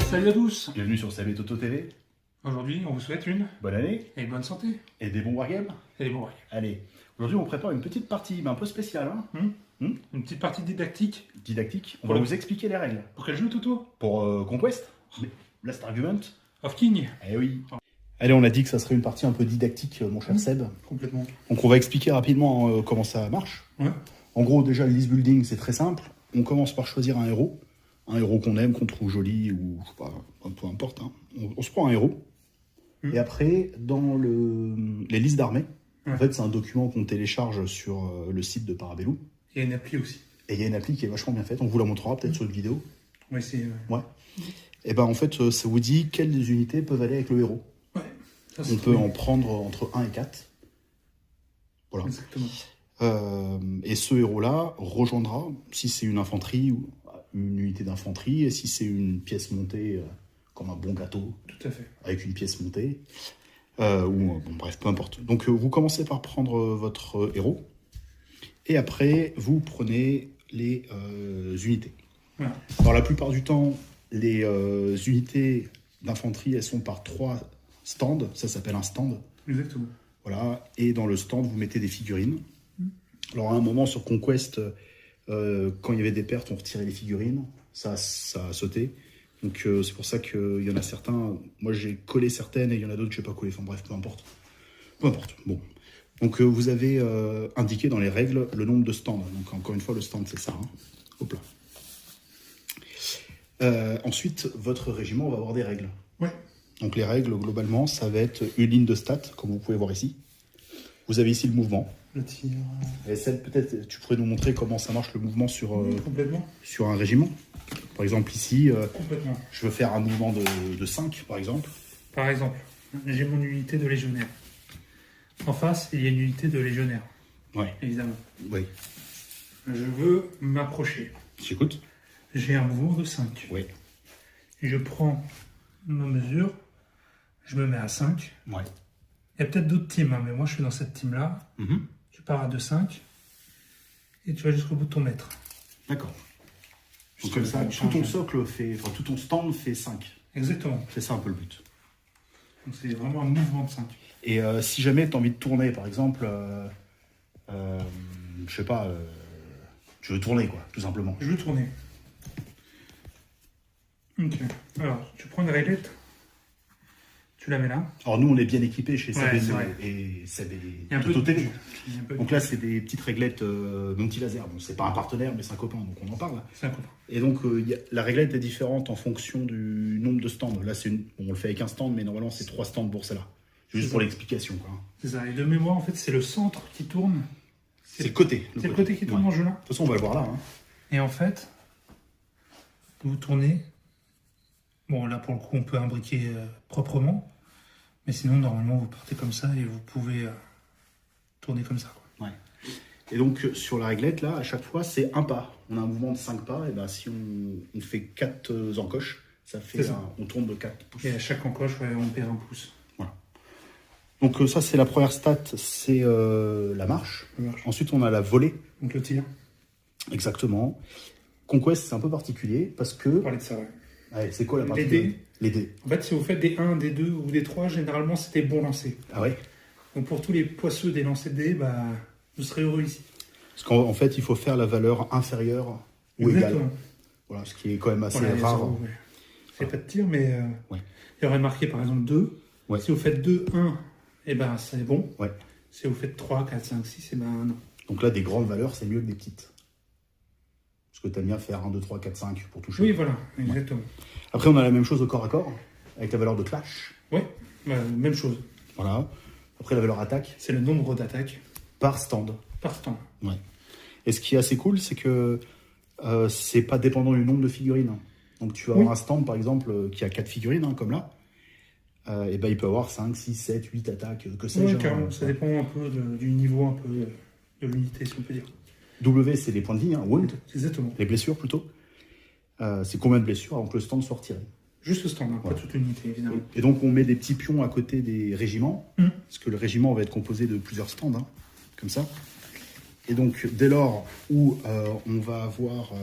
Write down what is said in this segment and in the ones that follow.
Salut à tous. Bienvenue sur CB Toto TV. Aujourd'hui, on vous souhaite une Bonne année et bonne santé et des bons wargames. et des bons rêves. Allez, aujourd'hui on prépare une petite partie un peu spéciale, hein, Une petite partie didactique. didactique. On Pour va le- vous expliquer les règles. Pour quel jeu, Toto? Pour Conquest, Last Argument. Of King. Eh oui. Allez, on a dit que ça serait une partie un peu didactique, mon cher Seb. Complètement. Donc on va expliquer rapidement comment ça marche. Ouais. En gros, déjà, le list building, c'est très simple. On commence par choisir un héros. Un héros qu'on aime, qu'on trouve joli, ou je sais pas, peu importe. Hein. On se prend un héros. Et après, dans les listes d'armées, en fait, c'est un document qu'on télécharge sur le site de Parabellum. Il y a une appli aussi. Et il y a une appli qui est vachement bien faite. On vous la montrera peut-être sur une vidéo. On va essayer. Ouais. Et ben en fait, ça vous dit quelles unités peuvent aller avec le héros. Ouais. Ça, c'est On trop peut bien. en prendre entre 1 et 4. Voilà. Exactement. Et ce héros-là rejoindra, si c'est une infanterie ou une unité d'infanterie, et si c'est une pièce montée comme un bon gâteau, Tout à fait. avec une pièce montée, bon bref, peu importe. Donc vous commencez par prendre votre héros, et après vous prenez les unités. Voilà. Alors la plupart du temps, les unités d'infanterie, elles sont par 3 stands, ça s'appelle un stand. Exactement. Voilà, et dans le stand, vous mettez des figurines. Alors à un moment sur Conquest, quand il y avait des pertes, on retirait les figurines, ça a sauté. Donc c'est pour ça qu'il y en a certains, moi j'ai collé certaines et il y en a d'autres que je n'ai pas collé, enfin bref, peu importe. Peu importe, bon. Donc vous avez indiqué dans les règles le nombre de stands. Donc encore une fois, le stand c'est ça. Hein. Hop là. Ensuite, votre régiment va avoir des règles. Ouais. Donc les règles, globalement, ça va être une ligne de stats, comme vous pouvez voir ici. Vous avez ici le mouvement. Le tir. Et Seb, peut-être tu pourrais nous montrer comment ça marche le mouvement sur Complètement. un régiment. Par exemple ici, Complètement. je veux faire un mouvement de 5 par exemple. Par exemple, j'ai mon unité de légionnaire. En face, il y a une unité de légionnaire, Ouais, évidemment. oui. Je veux m'approcher. J'écoute. J'ai un mouvement de 5. Oui. Je prends ma mesure, je me mets à 5. Ouais. Il y a peut-être d'autres teams, hein, mais moi je suis dans cette team-là. Mhm. Tu pars à 2,5 et tu vas jusqu'au bout de ton mètre. D'accord. Donc Juste comme ça, tout change. ton socle fait, enfin tout ton stand fait 5. Exactement. C'est ça un peu le but. Donc c'est vraiment un mouvement de 5. Et si jamais tu as envie de tourner, par exemple, je sais pas, tu veux tourner quoi, tout simplement. Je veux tourner. Ok. Alors, tu prends une réglette, tu la mets là. Alors nous on est bien équipés chez Ouais, CB c'est vrai. et CB Il y a un peu Toto de TV. il y a un peu de- Donc là c'est des petites réglettes multi-laser. Bon c'est pas un partenaire mais c'est un copain donc on en parle. C'est un copain. Et donc la réglette est différente en fonction du nombre de stands. Là on le fait avec un stand mais normalement c'est 3 stands pour celle-là. Juste C'est pour ça. l'explication quoi. C'est ça. Et de mémoire, en fait, c'est le centre qui tourne. C'est le côté. C'est le côté qui tourne Ouais. en jeu là. De toute façon on va le voir là. Hein. Et en fait, vous tournez. Bon, là pour le coup, on peut imbriquer proprement. Mais sinon, normalement, vous partez comme ça et vous pouvez tourner comme ça. Quoi. Ouais. Et donc sur la réglette là, à chaque fois c'est un pas. On a un mouvement de 5 pas, et ben si on fait 4 encoches, ça fait C'est ça. on tourne de 4 pouces. Et à chaque encoche, ouais, on perd un pouce. Donc ça c'est la première stat, c'est la marche. Ensuite on a la volée, Donc le tir, exactement. Conquest c'est un peu particulier parce on que parlait de ça, ouais. allez, c'est quoi la Les particularité? dés. Les dés. En fait, si vous faites des 1, des 2 ou des 3, généralement, c'était bon lancer. Ah ouais. Donc pour tous les poisseux des lancers de dés, bah, vous serez heureux ici. Parce qu'en fait il faut faire la valeur inférieure ou égale. Exactement. Voilà, ce qui est quand même assez Voilà, les rare. zéros, ouais. C'est pas de tir, mais Ouais. il y aurait marqué par exemple 2. Ouais. Si vous faites 2, 1, et ben c'est bon. Ouais. Si vous faites 3, 4, 5, 6, et ben non. Donc là des grandes valeurs c'est mieux que des petites. Parce que t'aimes bien faire 1, 2, 3, 4, 5 pour toucher. Oui, voilà, exactement. Après on a la même chose au corps à corps, avec la valeur de clash. Ouais, bah, même chose. Voilà. Après la valeur attaque C'est le nombre d'attaques par stand. par stand. Ouais. Et ce qui est assez cool, c'est que c'est pas dépendant du nombre de figurines. Donc tu vas avoir un stand par exemple qui a 4 figurines, hein, comme là. et ben, il peut avoir 5, 6, 7, 8 attaques, que Ouais, sais-je. carrément, ça dépend un peu du niveau un peu de l'unité, si on peut dire. W, c'est les points de vie, hein, wound, Exactement. les blessures plutôt. C'est combien de blessures avant que le stand soit retiré. Juste le stand, hein, pas toute l'unité, évidemment. Et donc, on met des petits pions à côté des régiments, Mm. parce que le régiment va être composé de plusieurs stands, hein, comme ça. Et donc, dès lors où on va avoir,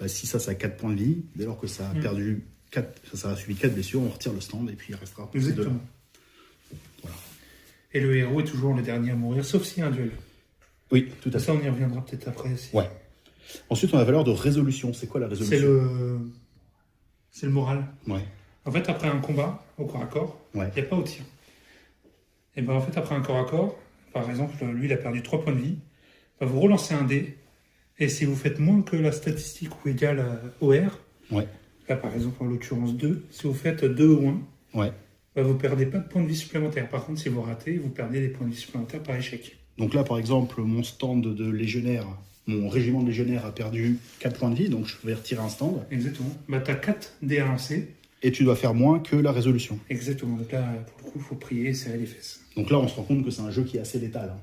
si ça a 4 points de vie, dès lors que ça a perdu 4, ça a suivi 4 blessures, on retire le stand et puis il restera. Exactement. Voilà. Et le héros est toujours le dernier à mourir, sauf s'il y a un duel. Oui, tout à fait. Ça, on y reviendra peut-être après. Ouais. Ensuite, on a la valeur de résolution. C'est quoi la résolution? C'est le moral. Ouais. En fait, après un combat au corps à corps, il Ouais. n'y a pas au tir. Et bien en fait, après un corps à corps, par exemple, lui, il a perdu 3 points de vie, bah, vous relancez un dé, et si vous faites moins que la statistique ou égale au R, Ouais. là par exemple en l'occurrence 2, si vous faites 2 ou 1, Ouais. bah, vous perdez pas de points de vie supplémentaires. Par contre, si vous ratez, vous perdez des points de vie supplémentaires par échec. Donc là, par exemple, mon stand de légionnaire, mon régiment de légionnaire a perdu 4 points de vie, donc je vais retirer un stand. Exactement. Bah, tu as 4 dés à lancer. Et tu dois faire moins que la résolution. Exactement. Donc là, pour le coup, il faut prier et serrer les fesses. Donc là, on se rend compte que c'est un jeu qui est assez létal. Hein.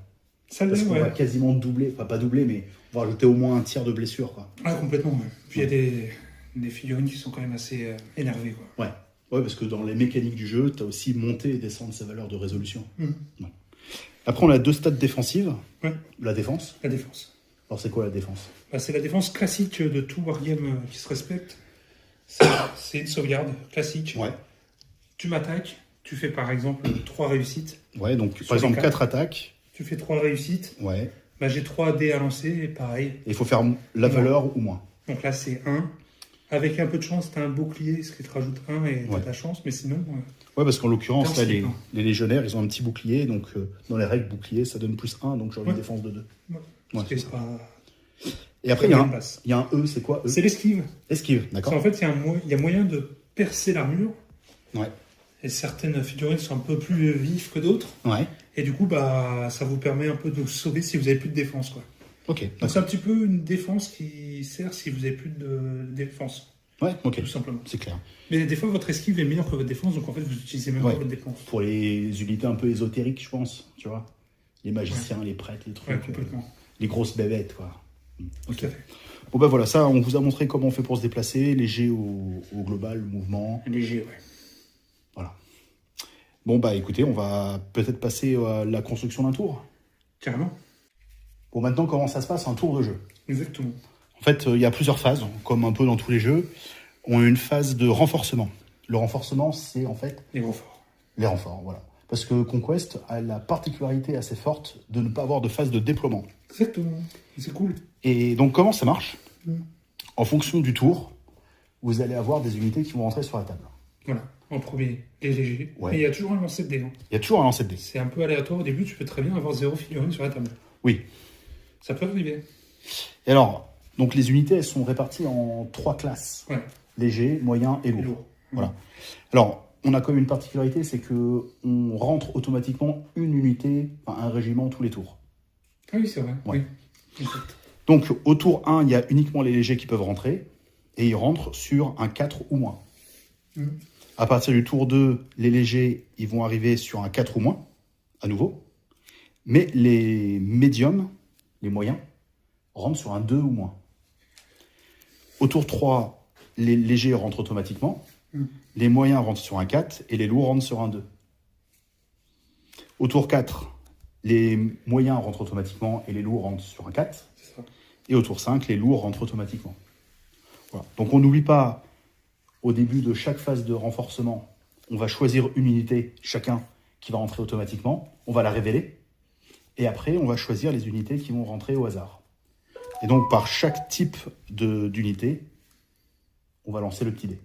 Ça Parce l'est, qu'on ouais. va quasiment doubler, enfin pas doubler, mais on va rajouter au moins un tiers de blessure. Quoi. Ah, complètement. Ouais. Puis il y a des figurines qui sont quand même assez énervées. Quoi. Ouais. Ouais, parce que dans les mécaniques du jeu, tu as aussi monté et descendre ces valeurs de résolution. Mmh. Ouais. Après, on a 2 stats défensives. Ouais. La défense. La défense. Alors, c'est quoi la défense? Bah, c'est la défense classique de tout wargame qui se respecte. C'est une sauvegarde classique. Ouais. Tu m'attaques, tu fais par exemple 3 réussites. Ouais, donc Sur par exemple les 4 attaques. Tu fais 3 réussites. Ouais. Bah, j'ai 3 dés à lancer et pareil. Et il faut faire la valeur ou moins. Donc là, c'est 1. Avec un peu de chance, tu as un bouclier, ce qui te rajoute 1 et tu as Ouais. ta chance. Mais sinon, Ouais, parce qu'en l'occurrence, là, Merci, les légionnaires, ils ont un petit bouclier. Donc, dans les règles, bouclier, ça donne plus 1. Donc, j'aurai une Ouais. défense de 2. ouais, Ouais, c'est c'est ça. pas... Et après, il y a un passe. E. C'est quoi E? C'est l'esquive. Esquive, Parce d'accord. qu'en fait, il y a moyen de percer l'armure. Ouais. Et certaines figurines sont un peu plus vives que d'autres. Ouais. Et du coup, bah, ça vous permet un peu de vous sauver si vous n'avez plus de défense. Quoi. Ok. Donc c'est un petit peu une défense qui sert si vous n'avez plus de défense, Ouais, ok. tout simplement. C'est clair. Mais des fois, votre esquive est meilleure que votre défense, donc en fait, vous utilisez même Ouais. pas votre défense. Pour les unités un peu ésotériques, je pense, tu vois. Les magiciens, les prêtres, les trucs. Ouais, complètement. Les grosses bébêtes, quoi. Ok. Tout à fait. Bon, bah voilà, ça, on vous a montré comment on fait pour se déplacer, léger au global, le mouvement. Léger, ouais. Voilà. Bon, bah écoutez, on va peut-être passer à la construction d'un tour. Carrément. Bon, maintenant, comment ça se passe, un tour de jeu? Exactement. En fait, il y a plusieurs phases, comme un peu dans tous les jeux. On a une phase de renforcement. Le renforcement, c'est en fait Les renforts. les renforts, voilà. Parce que Conquest a la particularité assez forte de ne pas avoir de phase de déploiement. Exactement. C'est cool. Et donc, comment ça marche? Mm. En fonction du tour, vous allez avoir des unités qui vont rentrer sur la table. Voilà. En premier, les légers. Ouais. Mais il y a toujours un lancer de dés. Hein. Il y a toujours un lancer de dés. C'est un peu aléatoire au début, tu peux très bien avoir 0 figurine sur la table. Oui. Ça peut arriver. Et alors, donc les unités, elles sont réparties en 3 classes. Ouais. Léger, moyen et lourd. Lourd. Voilà. Alors, on a quand même une particularité, c'est que on rentre automatiquement une unité, enfin, un régiment tous les tours. Ah oui, c'est vrai. Ouais. Oui. Exact. Donc, au tour 1, il y a uniquement les légers qui peuvent rentrer, et ils rentrent sur un 4 ou moins. Mm. À partir du tour 2, les légers, ils vont arriver sur un 4 ou moins, à nouveau. Mais les médiums, les moyens, rentrent sur un 2 ou moins. Au tour 3, les légers rentrent automatiquement, Mm. les moyens rentrent sur un 4, et les lourds rentrent sur un 2. Au tour 4, les moyens rentrent automatiquement, et les lourds rentrent sur un 4. C'est ça. Et au tour 5, les lourds rentrent automatiquement. Voilà. Donc on n'oublie pas, au début de chaque phase de renforcement, on va choisir une unité, chacun, qui va rentrer automatiquement. On va la révéler. Et après, on va choisir les unités qui vont rentrer au hasard. Et donc, par chaque type d'unité, on va lancer le petit dé.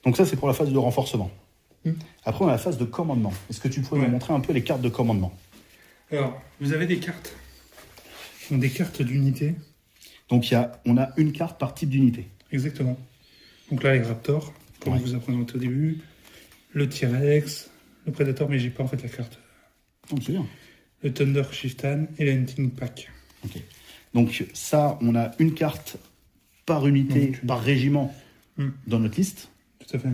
Donc ça, c'est pour la phase de renforcement. Mm. Après, on a la phase de commandement. Est-ce que tu pourrais Ouais. nous montrer un peu les cartes de commandement? Alors, vous avez des cartes. Donc, des cartes d'unité. Donc, on a une carte par type d'unité. Exactement. Donc là, les Raptors, comme Ouais. on vous a présenté au début. Le T-Rex, le Predator, mais j'ai pas en fait la carte. Donc, c'est bien. Le Thunder Chieftain et le Hunting Pack. Ok. Donc ça, on a une carte par unité, Donc, par régiment Mm. dans notre liste. Tout à fait.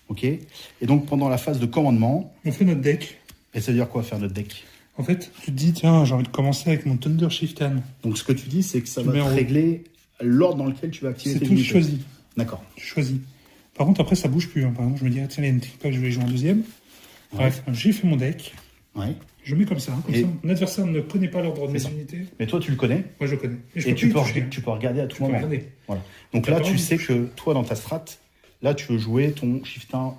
Ok. Et donc, pendant la phase de commandement, On fait notre deck. et ça veut dire quoi faire notre deck? En fait, tu te dis, tiens, j'ai envie de commencer avec mon Thunder Chieftain. Donc, ce que tu dis, c'est que ça Tu va mets te en haut. régler l'ordre dans lequel tu vas activer C'est tes tout unités. choisi. D'accord. Tu choisis. Par contre, après, ça bouge plus. Hein. Par exemple, je me dis, ah, tiens, il y a une technique que je vais jouer en deuxième. Bref, j'ai fait mon deck. Ouais. Je mets comme ça. Comme Et- ça. Mon adversaire ne connaît pas l'ordre de mes ça. unités. Mais toi, tu le connais. Moi, je connais. Et je Et peux tu plus peux, y toucher. tu peux regarder à tout Tu peux moment. regarder. Voilà. Donc T'as là, pas tu envie de sais toucher. que toi, dans ta strat, là, tu veux jouer ton chieftain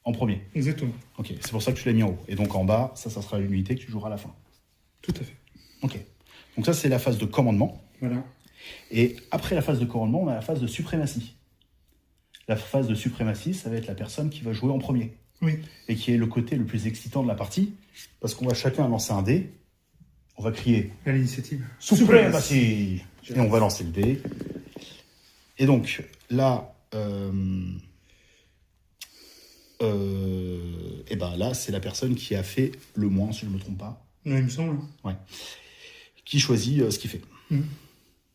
en premier. Exactement. Ok, c'est pour ça que tu l'as mis en haut. Et donc en bas, ça sera l'unité que tu joueras à la fin. Tout à fait. Ok. Donc ça, c'est la phase de commandement. Voilà. Et après la phase de commandement, on a la phase de suprématie. La phase de suprématie, ça va être la personne qui va jouer en premier. Oui. Et qui est le côté le plus excitant de la partie. Parce qu'on va chacun lancer un dé. On va crier À l'initiative. suprématie. Et on va lancer le dé. Et donc là, et ben là, c'est la personne qui a fait le moins, si je ne me trompe pas, Non, il me semble. qui choisit ce qu'il fait. Mm.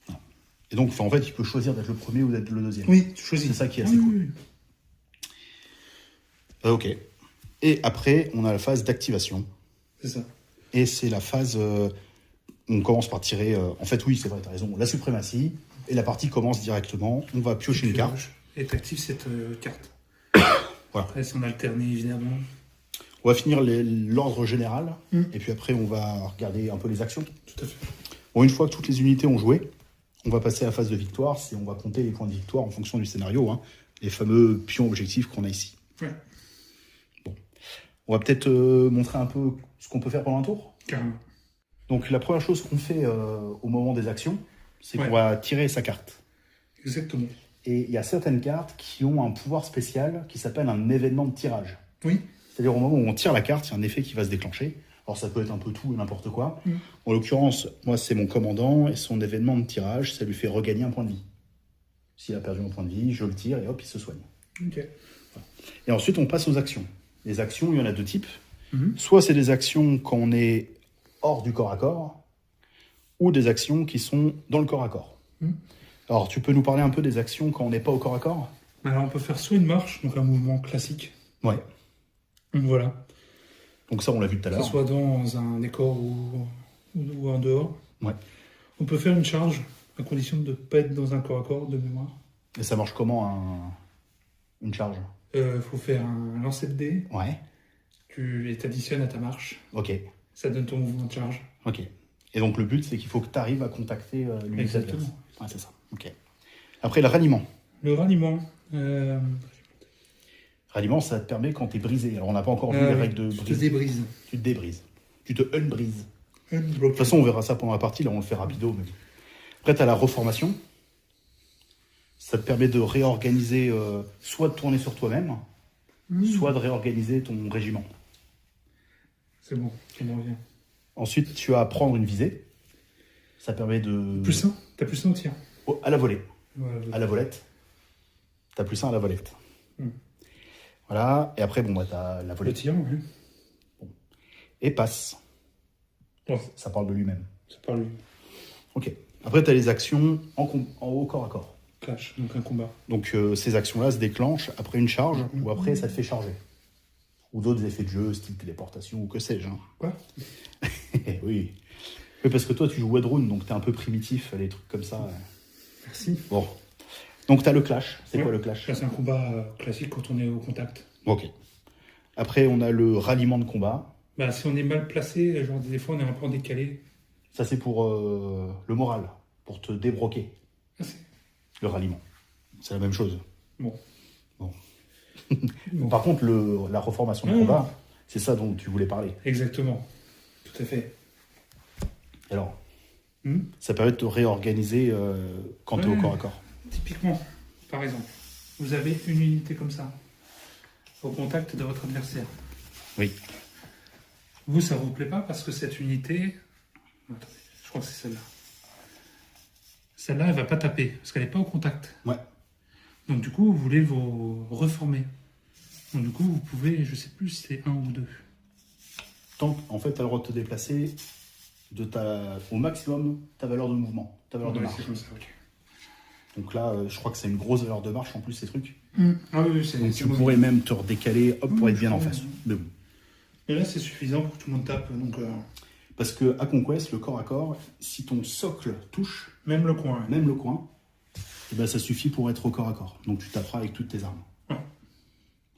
Voilà. Et donc, en fait, il peut choisir d'être le premier ou d'être le deuxième. Oui, tu choisis. C'est ça qui est assez cool. Ok. Et après, on a la phase d'activation. C'est ça. Et c'est la phase... on commence par tirer... en fait, oui, c'est vrai, tu as raison. La suprématie. Et la partie commence directement. On va piocher une carte. Et t'actives cette carte. Voilà. Après, c'est en alterné, évidemment. On va finir l'ordre général. Mm. Et puis après, on va regarder un peu les actions. Tout à fait. Bon, une fois que toutes les unités ont joué, on va passer à la phase de victoire. On va compter les points de victoire en fonction du scénario. Hein, les fameux pions objectifs qu'on a ici. Ouais. Bon. On va peut-être montrer un peu ce qu'on peut faire pendant un tour. Carrément. Donc la première chose qu'on fait au moment des actions, c'est Ouais. qu'on va tirer sa carte. Exactement. Et il y a certaines cartes qui ont un pouvoir spécial qui s'appelle un événement de tirage. Oui. C'est-à-dire au moment où on tire la carte, il y a un effet qui va se déclencher. Alors ça peut être un peu tout et n'importe quoi. Mm. En l'occurrence, moi c'est mon commandant et son événement de tirage, ça lui fait regagner un point de vie. S'il a perdu un point de vie, je le tire et hop, il se soigne. Ok. Et ensuite, on passe aux actions. Les actions, il y en a deux types. Mhm. Soit c'est des actions quand on est hors du corps à corps, ou des actions qui sont dans le corps à corps. Mhm. Alors, tu peux nous parler un peu des actions quand on n'est pas au corps à corps? Alors, on peut faire soit une marche, donc un mouvement classique. Ouais. Donc, voilà. Donc ça, on l'a vu tout à Que ce l'heure. soit dans un décor ou en dehors. Ouais. On peut faire une charge, à condition de ne pas être dans un corps à corps de mémoire. Et ça marche comment, une charge? Faut faire un lancer de dés. Ouais. Tu t'additionnes à ta marche. Ok. Ça donne ton mouvement de charge. Ok. Et donc, le but, c'est qu'il faut que tu arrives à contacter l'unité Exactement. adverse. Ouais, c'est ça. Ok. Après, le ralliement. Le ralliement. Ralliement, ça te permet quand tu es brisé. Alors, on n'a pas encore vu les règles de tu te brise. débrises. Tu te débrises. Tu te unbrises. De Unblock. toute façon, on verra ça pendant la partie. Là, on le fait rapido. Mais... Après, tu as la reformation. Ça te permet de réorganiser, soit de tourner sur toi-même, soit de réorganiser ton régiment. C'est bon, ça me revient. Ensuite, tu as à prendre une visée. Ça permet de... Plus 1. T'as plus 1 au tir. À la volée. Voilà. À la volette. Tu as plus 1 à la volette. Mm. Voilà. Et après, bon, bah, tu as la Le volée. tir, oui. Et passe. Ouais, Ça parle de lui-même. ça parle Ok. Après, tu as les actions en haut corps à corps. clash, donc un combat. Donc ces actions-là se déclenchent après une charge ou après ça te fait charger. Ou d'autres effets de jeu, style téléportation ou que sais-je. Hein. Quoi? Oui. Oui, parce que toi tu joues Wadrune, donc t'es un peu primitif, les trucs comme ça. Merci. Bon. Donc t'as le clash. C'est Ouais. quoi le clash? Là, c'est un combat classique quand on est au contact. Ok. Après on a le ralliement de combat. Bah, si on est mal placé, genre des fois on est un peu en décalé. Ça c'est pour le moral, pour te débroquer. Ah, c'est... Le ralliement. C'est la même chose. Bon. Bon. Bon. Par contre, la reformation de combat, c'est ça dont tu voulais parler. Exactement. Tout à fait. Alors, Hmm. ça permet de te réorganiser quand tu es au Ouais. corps à corps. Typiquement, par exemple, vous avez une unité comme ça, au contact de votre adversaire. Oui. Vous, ça vous plaît pas parce que cette unité... Attendez, je crois que c'est celle-là. Celle-là, elle va pas taper, parce qu'elle n'est pas au contact. Ouais. Donc du coup, vous voulez vous reformer. Donc du coup, vous pouvez, je sais plus si c'est 1 ou 2. Tant qu'en fait, tu as le droit de te déplacer au maximum ta valeur de mouvement, ta valeur de Ouais, marche. c'est comme ça, ok. Donc là, je crois que c'est une grosse valeur de marche en plus, ces trucs. Ah oui, c'est Donc tu pourrais même te redécaler hop, pour être bien en face. Mais bon. Et là, c'est suffisant pour que tout le monde tape. Donc, Parce que à Conquest, le corps à corps, si ton socle touche, même le coin. même le coin, eh ben, ça suffit pour être au corps à corps. Donc tu taperas avec toutes tes armes. Ouais.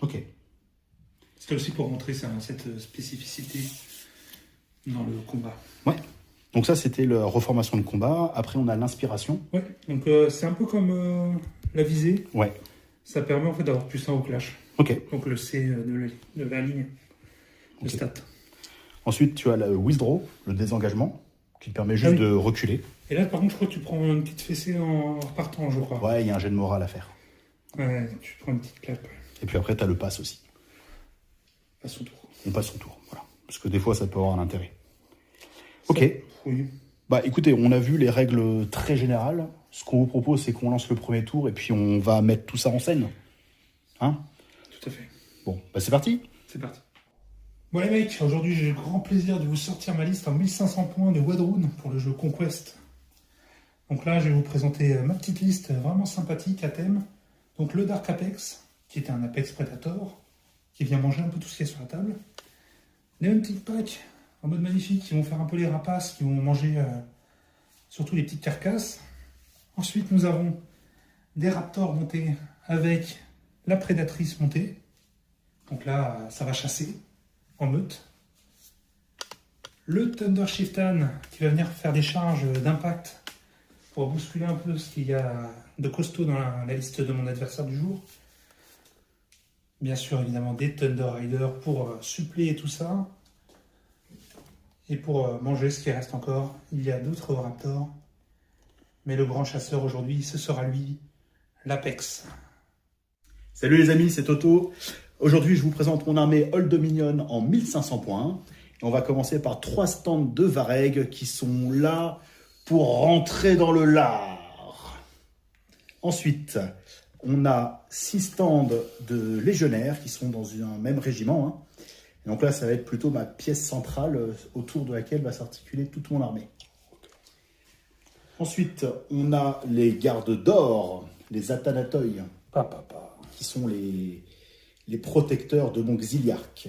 Ok. C'était aussi pour montrer cette spécificité dans le combat. Ouais. Donc ça, c'était la reformation de combat. Après, on a l'inspiration. Ouais, donc c'est un peu comme la visée. Ouais. Ça permet en fait d'avoir plus 1 au clash. Ok. Donc le C de la ligne de Ok. stat. Ensuite, tu as le withdraw, le désengagement, qui te permet juste oui. de reculer. Et là, par contre, je crois que tu prends une petite fessée en repartant, je crois. Ouais, il y a un jet de morale à faire. Ouais, tu prends une petite claque. Et puis après, tu as le pass aussi. À son tour. On passe son tour, voilà. Parce que des fois, ça peut avoir un intérêt. Ok. Oui. Bah écoutez, on a vu les règles très générales. Ce qu'on vous propose, c'est qu'on lance le premier tour et puis on va mettre tout ça en scène. Hein? Tout à fait. Bon, bah c'est parti. C'est parti. Bon les mecs, aujourd'hui j'ai le grand plaisir de vous sortir ma liste en 1500 points de Wadrun pour le jeu Conquest. Donc là, je vais vous présenter ma petite liste vraiment sympathique à thème. Donc le Dark Apex, qui est un Apex Predator, qui vient manger un peu tout ce qui est sur la table. Les Hunting Pack, en mode magnifique, qui vont faire un peu les rapaces, qui vont manger surtout les petites carcasses. Ensuite, nous avons des Raptors montés avec la Prédatrice montée. Donc là, ça va chasser en meute. Le Thunder Chieftain, qui va venir faire des charges d'impact pour bousculer un peu ce qu'il y a de costaud dans la liste de mon adversaire du jour. Bien sûr, évidemment, des Thunder Riders pour suppléer tout ça. Et pour manger ce qui reste encore, il y a d'autres Raptors. Mais le grand chasseur aujourd'hui, ce sera lui, l'Apex. Salut les amis, c'est Toto. Aujourd'hui, je vous présente mon armée Old Dominion en 1500 points. Et on va commencer par 3 stands de Vareg qui sont là pour rentrer dans le lard. Ensuite, on a 6 stands de légionnaires qui sont dans un même régiment. Hein. Et donc là, ça va être plutôt ma pièce centrale autour de laquelle va s'articuler toute mon armée. Ensuite, on a les gardes d'or, les Athanatoi, qui sont les protecteurs de mon Xiliarque,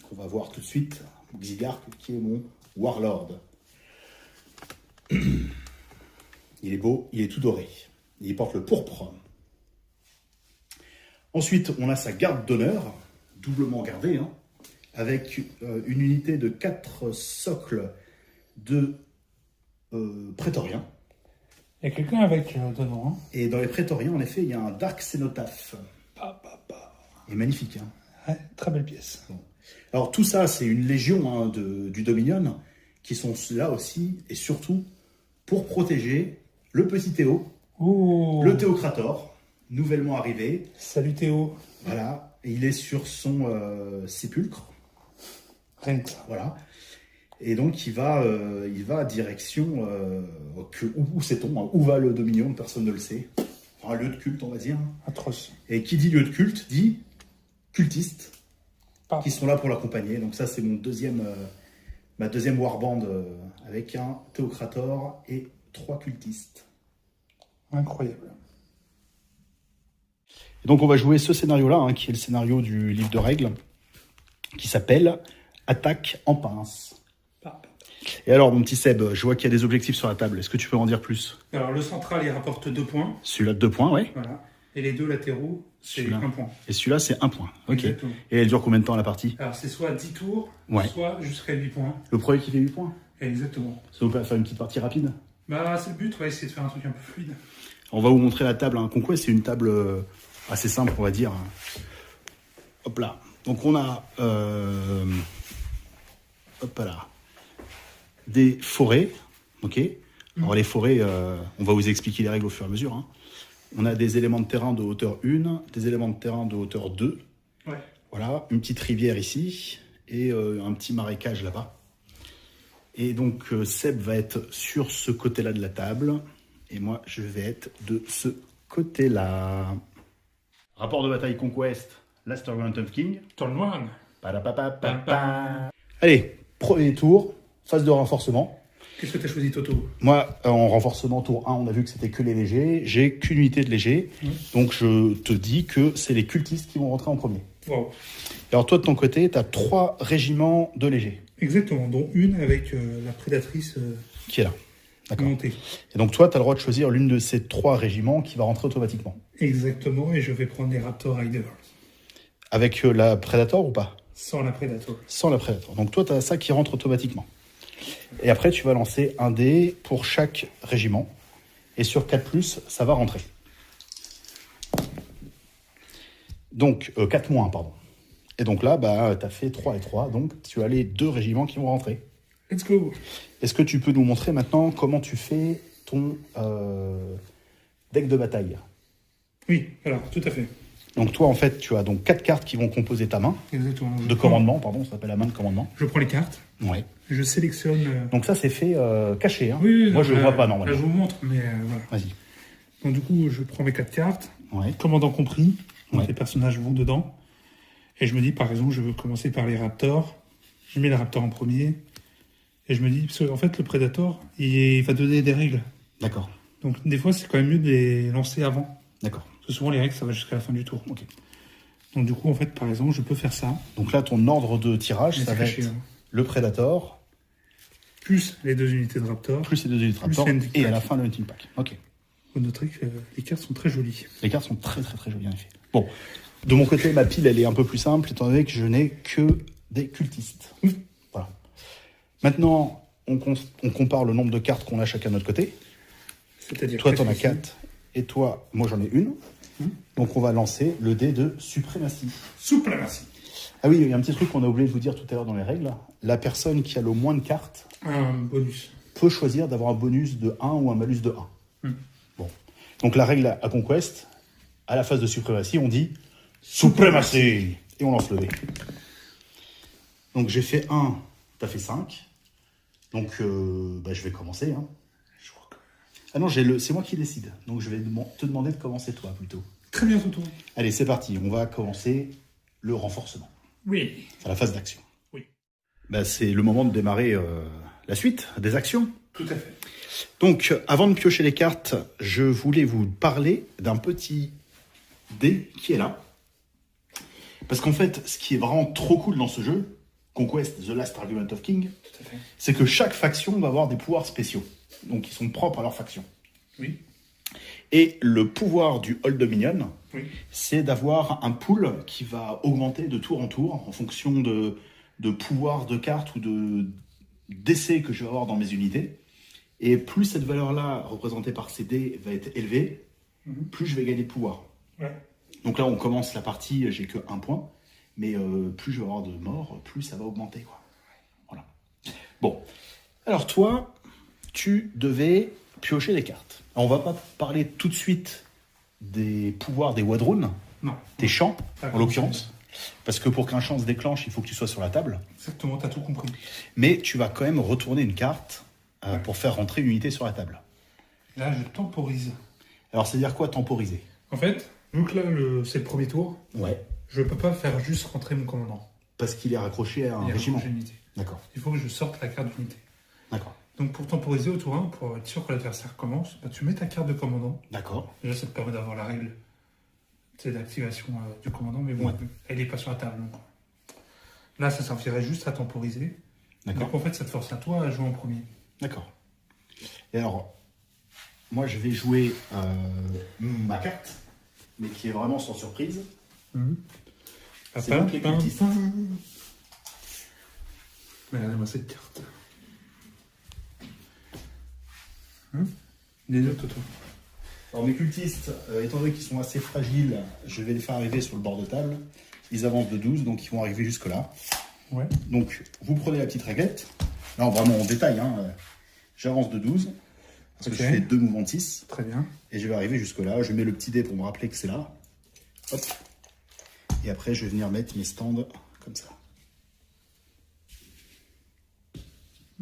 qu'on va voir tout de suite. Mon Xiliarque, qui est mon Warlord. Il est beau, il est tout doré. Il porte le pourpre. Ensuite, on a sa garde d'honneur, doublement gardée, hein, avec une unité de 4 socles de prétoriens. Il y a quelqu'un avec dedans. Hein. Et dans les prétoriens, en effet, il y a un Dark Cénotaphe. Il est magnifique. Hein. Ouais, très belle pièce. Bon. Alors tout ça, c'est une légion hein, du Dominion, qui sont là aussi, et surtout, pour protéger le petit Théo, le Théocrator, nouvellement arrivé. Salut Théo. Voilà, et il est sur son sépulcre. Rien que ça. Voilà. Et donc il va direction où sait-on, hein, où va le Dominion, personne ne le sait. Un lieu de culte, on va dire. Atroce. Et qui dit lieu de culte dit cultistes qui sont là pour l'accompagner. Donc ça, c'est ma deuxième warband avec un Théocrator et 3 cultistes. Incroyable. Et donc on va jouer ce scénario-là, hein, qui est le scénario du livre de règles, qui s'appelle Attaque en pince. Et alors, mon petit Seb, je vois qu'il y a des objectifs sur la table. Est-ce que tu peux en dire plus? Alors, le central, il rapporte 2 points. Celui-là de 2 points, oui. Voilà. Et les 2 latéraux, c'est Celui-là. 1 point. Et celui-là, c'est 1 point. Ok. Exactement. Et elle dure combien de temps la partie? Alors, c'est soit 10 tours, Ouais. soit jusqu'à 8 points. Le premier qui fait 8 points. Exactement. Ça vous peut faire une petite partie rapide? Bah, c'est le but, on va essayer de faire un truc un peu fluide. On va vous montrer la table. Hein. Conquest, c'est une table assez simple, on va dire. Hop là. Donc, on a... hop là. Des forêts, ok. Alors les forêts, on va vous expliquer les règles au fur et à mesure. Hein. On a des éléments de terrain de hauteur 1, des éléments de terrain de hauteur 2. Ouais. Voilà, une petite rivière ici et un petit marécage là-bas. Et donc Seb va être sur ce côté-là de la table et moi je vais être de ce côté-là. Rapport de bataille Conquest, Last Argument of King. Turn 1. Allez, premier tour. Phase de renforcement. Qu'est-ce que tu as choisi, Toto? Moi, en renforcement tour 1, on a vu que c'était que les légers. J'ai qu'une unité de légers. Donc, je te dis que c'est les cultistes qui vont rentrer en premier. Wow. Alors, toi, de ton côté, tu as 3 régiments de légers. Exactement, dont une avec la prédatrice Qui est là. D'accord. montée. Et donc, toi, tu as le droit de choisir l'une de ces 3 régiments qui va rentrer automatiquement. Exactement, et je vais prendre les Raptor Riders. Avec la Predator ou pas? Sans la Predator. Sans la Predator. Donc, toi, tu as ça qui rentre automatiquement. Et après, tu vas lancer un dé pour chaque régiment. Et sur 4+, ça va rentrer. Donc, 4-, pardon. Et donc là, bah, tu as fait 3 et 3. Donc, tu as les 2 régiments qui vont rentrer. Let's go. Est-ce que tu peux nous montrer maintenant comment tu fais ton deck de bataille? Oui, alors, tout à fait. Donc, toi, en fait, tu as donc 4 cartes qui vont composer ta main. Exactement. De commandement, pardon, ça s'appelle la main de commandement. Je prends les cartes, Ouais. je sélectionne... Donc ça, c'est fait caché. Hein. Oui, moi, non, je ne le vois pas normalement. Là, je vous montre, mais voilà. Vas-y. Donc, du coup, je prends mes 4 cartes, Ouais. commandant compris, donc Ouais. les personnages vont dedans. Et je me dis, par exemple, je veux commencer par les Raptors. Je mets les Raptors en premier. Et je me dis, parce qu'en fait, le Predator, il va donner des règles. D'accord. Donc, des fois, c'est quand même mieux de les lancer avant. D'accord. Parce que souvent, les règles, ça va jusqu'à la fin du tour. Ok. Donc, du coup, en fait, par exemple, je peux faire ça. Donc là, ton ordre de tirage, Mais ça c'est va caché, être hein. le Predator, Plus les 2 unités de Raptor. plus les 2 unités de Plus Raptor, le hunting et à pack. la fin, le hunting pack. Ok. Vous noterez que les cartes sont très jolies. Les cartes sont très, très, très jolies, en effet. Bon. De mon côté, ma pile, elle est un peu plus simple, étant donné que je n'ai que des cultistes. Oui. Voilà. Maintenant, on compare le nombre de cartes qu'on a chacun de notre côté. C'est-à-dire Toi, t'en as qu'est-ce que 4, et toi, moi, j'en ai une. Donc, on va lancer le dé de suprématie. c'est ? Suprématie. Ah oui, il y a un petit truc qu'on a oublié de vous dire tout à l'heure dans les règles. La personne qui a le moins de cartes Un bonus. peut choisir d'avoir un bonus de 1 ou un malus de 1. Hmm. Donc la règle à Conquest, à la phase de suprématie, on dit suprématie et on lance le dé. Donc j'ai fait 1, t'as fait 5. Donc je vais commencer. Hein. Je crois que... Ah non, c'est moi qui décide. Donc je vais te demander de commencer toi plutôt. Très bien, Toto. Allez, c'est parti. On va commencer le renforcement. Oui. C'est la phase d'action. Oui. C'est le moment de démarrer la suite des actions. Tout à fait. Donc, avant de piocher les cartes, je voulais vous parler d'un petit dé qui est là. Parce qu'en fait, ce qui est vraiment trop cool dans ce jeu, Conquest The Last Argument of King, Tout à fait. c'est que chaque faction va avoir des pouvoirs spéciaux. Donc, ils sont propres à leur faction. Oui. Et le pouvoir du Old Dominion, Oui. c'est d'avoir un pool qui va augmenter de tour en tour en fonction de pouvoir de cartes ou d'essais que je vais avoir dans mes unités. Et plus cette valeur-là, représentée par ces dés, va être élevée, plus je vais gagner de pouvoir. Ouais. Donc là, on commence la partie, j'ai que 1 point, mais plus je vais avoir de morts, plus ça va augmenter, quoi. Voilà. Bon. Alors toi, tu devais piocher les cartes. Alors, on va pas parler tout de suite des pouvoirs des Wadroun, Non. des champs, Ah, en l'occurrence, parce que pour qu'un champ se déclenche, il faut que tu sois sur la table. Exactement, t'as tout compris. Mais tu vas quand même retourner une carte pour faire rentrer une unité sur la table. Là, je temporise. Alors, c'est-à-dire quoi, temporiser? En fait, vu que là, c'est le premier tour, Ouais. je peux pas faire juste rentrer mon commandant. Parce qu'il est raccroché à un Il y a régiment. une unité. D'accord. Il faut que je sorte la carte d'unité. D'accord. Donc, pour temporiser au tour 1, pour être sûr que l'adversaire commence, tu mets ta carte de commandant. D'accord. Déjà, ça te permet d'avoir la règle d'activation du commandant, mais bon, Ouais. elle n'est pas sur la table. Donc. Là, ça servirait juste à temporiser. D'accord. Donc, en fait, ça te force à toi à jouer en premier. D'accord. Et alors, moi, je vais jouer ma carte, mais qui est vraiment sans surprise. C'est donc les cultistes. Mais regardez-moi cette carte. Les deux, Toto. Alors, mes cultistes, étant donné qu'ils sont assez fragiles, je vais les faire arriver sur le bord de table. Ils avancent de 12, donc ils vont arriver jusque-là. Ouais. Donc, vous prenez la petite réglette. Non, vraiment en détail. Hein. J'avance de 12. Parce que Ok. je fais 2 mouvements de 6. Très bien. Et je vais arriver jusque-là. Je mets le petit dé pour me rappeler que c'est là. Hop. Et après, je vais venir mettre mes stands comme ça.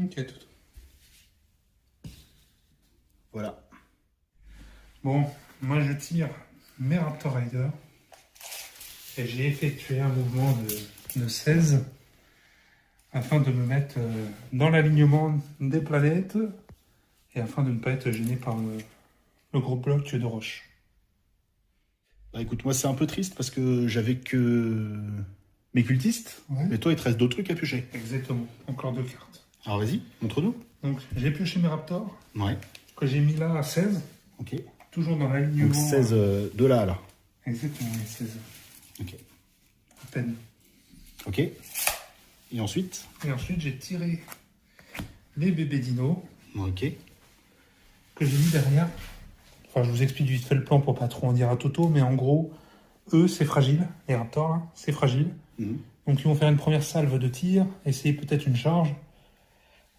Ok, Toto. Voilà. Bon, moi je tire mes Raptor Riders. Et j'ai effectué un mouvement de 16 afin de me mettre dans l'alignement des planètes et afin de ne pas être gêné par le gros bloc de roche. Bah écoute, moi c'est un peu triste parce que j'avais que mes cultistes, Ouais. mais toi il te reste d'autres trucs à piocher. Exactement, encore 2 cartes. Alors vas-y, montre-nous. Donc j'ai pioché mes raptors, Ouais, que j'ai mis là à 16, ok. toujours dans l'alignement. Donc 16 de là à là. Exactement, oui, 16, Ok. à peine. Ok. Et ensuite? Et ensuite j'ai tiré les bébés dinos Ok. que j'ai mis derrière. Enfin, je vous explique vite fait le plan pour pas trop en dire à Toto, mais en gros, eux, c'est fragile, les raptors, là, c'est fragile. Mhm. Donc, ils vont faire une première salve de tir, essayer peut-être une charge.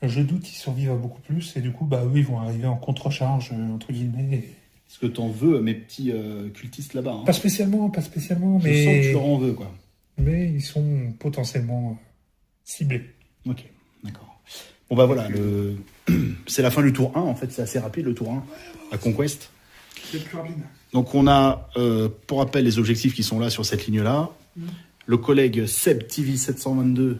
Je doute qu'ils survivent à beaucoup plus, et du coup, bah, eux, ils vont arriver en contre-charge, entre guillemets. Est-ce que t'en veux à mes petits cultistes là-bas, hein? Pas spécialement, Je sens que mais... tu leur en veux, quoi. mais ils sont potentiellement ciblés. Ok, d'accord. Bon bah voilà, c'est la fin du tour 1, en fait, c'est assez rapide le tour 1 à Conquest. C'est le plus rapide. Donc on a, pour rappel, les objectifs qui sont là sur cette ligne-là. Le collègue Seb TV 722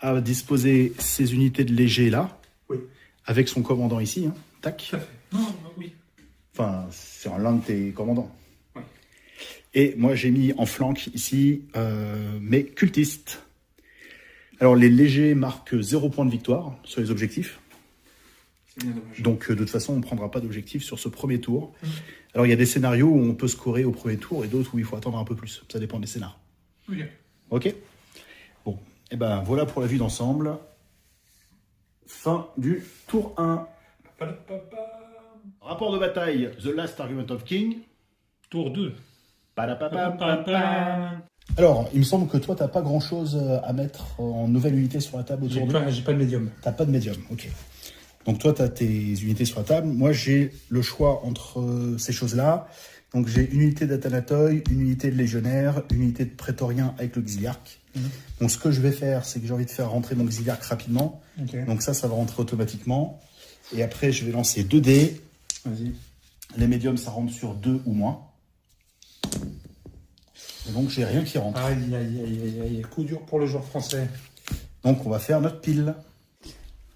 a disposé ses unités de léger là, Oui. avec son commandant ici, hein. Tac. Tout à fait. Non, oui. Enfin, c'est l'un de tes commandants. Oui. Et moi, j'ai mis en flanc ici mes cultistes. Alors, les légers marquent 0 point de victoire sur les objectifs. C'est bien dommage. Donc, de toute façon, on ne prendra pas d'objectif sur ce premier tour. Alors, il y a des scénarios où on peut scorer au premier tour et d'autres où il faut attendre un peu plus. Ça dépend des scénarios. Oui. Ok? Bon. Et ben, voilà pour la vue d'ensemble. Fin du tour 1. Rapport de bataille, The Last Argument of King. Tour 2. Padapapam. Alors, il me semble que toi, t'as pas grand-chose à mettre en nouvelle unité sur la table autour de toi. J'ai pas de médium. T'as pas de médium, ok. Donc toi, t'as tes unités sur la table. Moi, j'ai le choix entre ces choses-là. Donc j'ai une unité d'Athanatoi, une unité de légionnaire, une unité de prétorien avec l'auxiliarque. Donc ce que je vais faire, c'est que j'ai envie de faire rentrer mon auxiliarque rapidement. Ok. Donc ça va rentrer automatiquement. Et après, je vais lancer 2 dés. Vas-y. Les médiums, ça rentre sur 2 ou moins. Et donc, j'ai rien qui rentre. Aïe, aïe, aïe, aïe, aïe. Coup dur pour le joueur français. Donc, on va faire notre pile.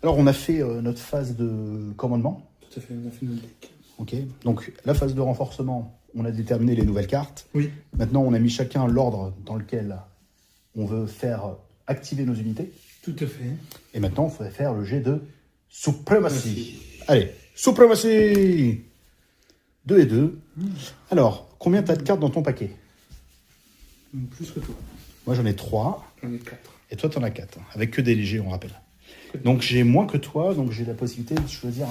Alors, on a fait notre phase de commandement. Tout à fait, on a fait notre deck. Ok. Donc, la phase de renforcement, on a déterminé les nouvelles cartes. Oui. Maintenant, on a mis chacun l'ordre dans lequel on veut faire activer nos unités. Tout à fait. Et maintenant, il faudrait faire le jet de suprématie. Allez, suprématie 2 et 2. Alors, combien tu as de cartes dans ton paquet? Plus que toi. Moi, j'en ai 3. J'en ai 4. Et toi, tu en as 4. Avec que des légers, on rappelle. Donc, j'ai moins que toi. Donc, j'ai la possibilité de choisir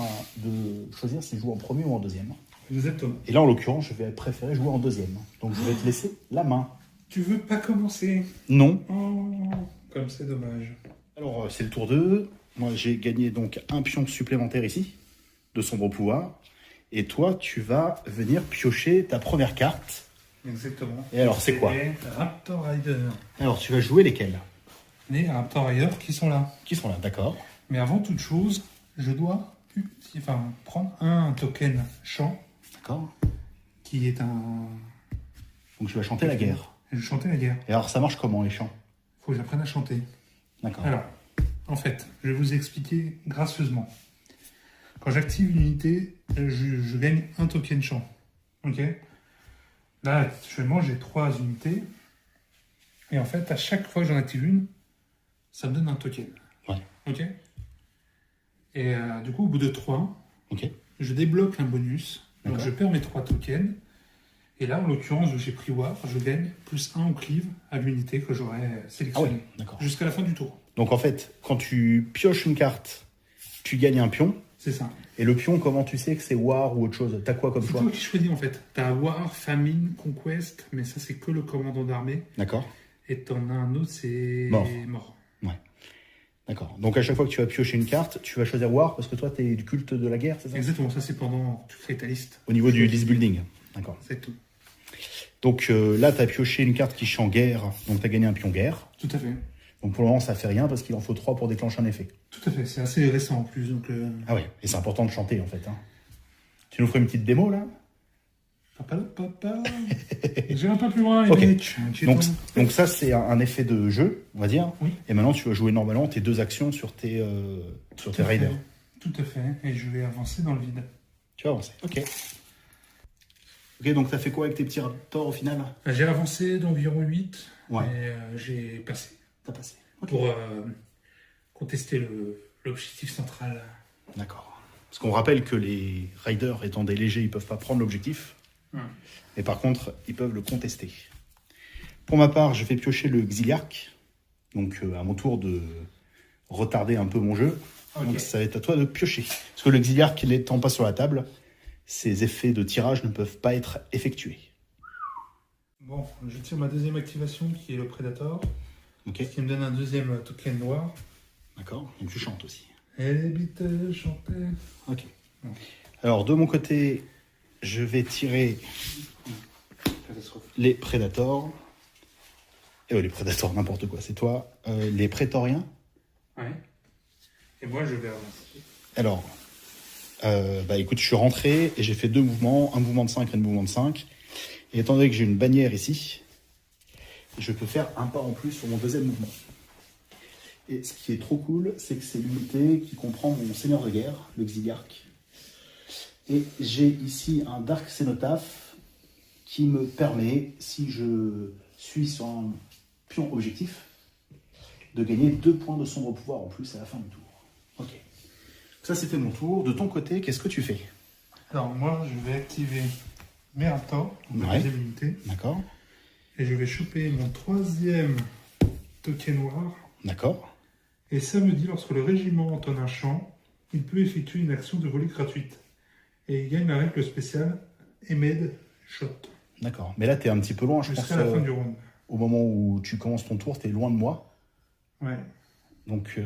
si je joue en premier ou en deuxième. Exactement. Et là, en l'occurrence, je vais préférer jouer en deuxième. Donc, je vais te laisser la main. Tu veux pas commencer? Non. Oh, comme c'est dommage. Alors, c'est le tour 2. Moi, j'ai gagné donc un pion supplémentaire ici, de sombre pouvoir. Et toi, tu vas venir piocher ta première carte. Exactement. Et alors, c'est quoi? les Raptor Rider. Alors, tu vas jouer lesquels? Les Raptor Rider qui sont là. Qui sont là, d'accord. Mais avant toute chose, je dois prendre un token chant D'accord. qui est un... Donc, tu vas chanter la guerre. Je chantais la guerre. Et alors, ça marche comment, les chants? Faut que j'apprenne à chanter. D'accord. Alors, en fait, je vais vous expliquer gracieusement. Quand j'active une unité, je gagne un token chant. Ok? Là, actuellement, j'ai 3 unités. Et en fait, à chaque fois que j'en active une, ça me donne un token. Ouais. Ok? Et du coup, au bout de 3, Ok. je débloque un bonus. Donc, D'accord. je perds mes 3 tokens. Et là, en l'occurrence, où j'ai pris War, je gagne plus 1 au cleave à l'unité que j'aurais Ah oui, sélectionnée. d'accord. Jusqu'à la fin du tour. Donc, en fait, quand tu pioches une carte, tu gagnes un pion. C'est ça. Et le pion, comment tu sais que c'est War ou autre chose? T'as quoi comme C'est choix? toi qui choisis en fait. T'as War, Famine, Conquest, mais ça c'est que le commandant d'armée. D'accord. Et t'en as un autre, c'est Mort. D'accord. Donc, à chaque fois que tu vas piocher une carte, tu vas choisir War parce que toi, t'es du culte de la guerre, c'est ça? Exactement, ça c'est pendant tu crées ta liste. Au niveau du list building. D'accord. C'est tout. Donc là, tu as pioché une carte qui chante guerre, donc tu as gagné un pion guerre. Tout à fait. Donc pour le moment, ça fait rien parce qu'il en faut 3 pour déclencher un effet. Tout à fait, c'est assez récent en plus. Donc, Ah ouais, et c'est important de chanter en fait. Hein. Tu nous ferais une petite démo là? Papa. J'irai pas plus loin, Ok. Eric. Donc ça, c'est un effet de jeu, on va dire. Oui. Et maintenant, tu vas jouer normalement tes 2 actions sur tes riders. Tout à fait. Et je vais avancer dans le vide. Tu vas avancer. Ok. Ok, donc tu as fait quoi avec tes petits raptors au final? J'ai avancé d'environ 8. Ouais. Et j'ai passé. T'as passé. Ok. Pour contester l'objectif central. D'accord. Parce qu'on rappelle que les riders, étant des légers, ils peuvent pas prendre l'objectif. Mais par contre, ils peuvent le contester. Pour ma part, je vais piocher le Xiliarque. Donc, à mon tour de retarder un peu mon jeu. Ok. Donc, ça va être à toi de piocher. Parce que le Xiliarque, n'étant pas sur la table, ses effets de tirage ne peuvent pas être effectués. Bon, je tire ma deuxième activation qui est le Predator. Ok. Ce qui me donne un deuxième token noir. D'accord. Donc, tu chantes aussi. Et les Beatles chantaient. Ok. Alors, de mon côté, je vais tirer les Predators. Les Predators, n'importe quoi, c'est toi. Les Prétoriens. Ouais. Et moi, je vais avancer. Alors, écoute, je suis rentré et j'ai fait 2 mouvements, un mouvement de 5 et un mouvement de 5. Et étant donné que j'ai une bannière ici, je peux faire un pas en plus sur mon deuxième mouvement. Et ce qui est trop cool, c'est que c'est l'unité qui comprend mon seigneur de guerre, le Xiliarque. Et j'ai ici un Dark Cénotaphe qui me permet, si je suis sur un pion objectif, de gagner 2 points de sombre pouvoir en plus à la fin du tour. Ok. Ça, c'était mon tour. De ton côté, qu'est-ce que tu fais? Alors, moi, je vais activer mes raptors, ma Ouais. deuxième unité. D'accord. Et je vais choper mon troisième token noir. D'accord. Et ça me dit, lorsque le régiment entonne un chant, il peut effectuer une action de volée gratuite. Et il gagne la règle spéciale Emed Shot. D'accord. Mais là, tu es un petit peu loin, je pense. Jusqu'à la fin du round. Au moment où tu commences ton tour, tu es loin de moi. Ouais. Donc,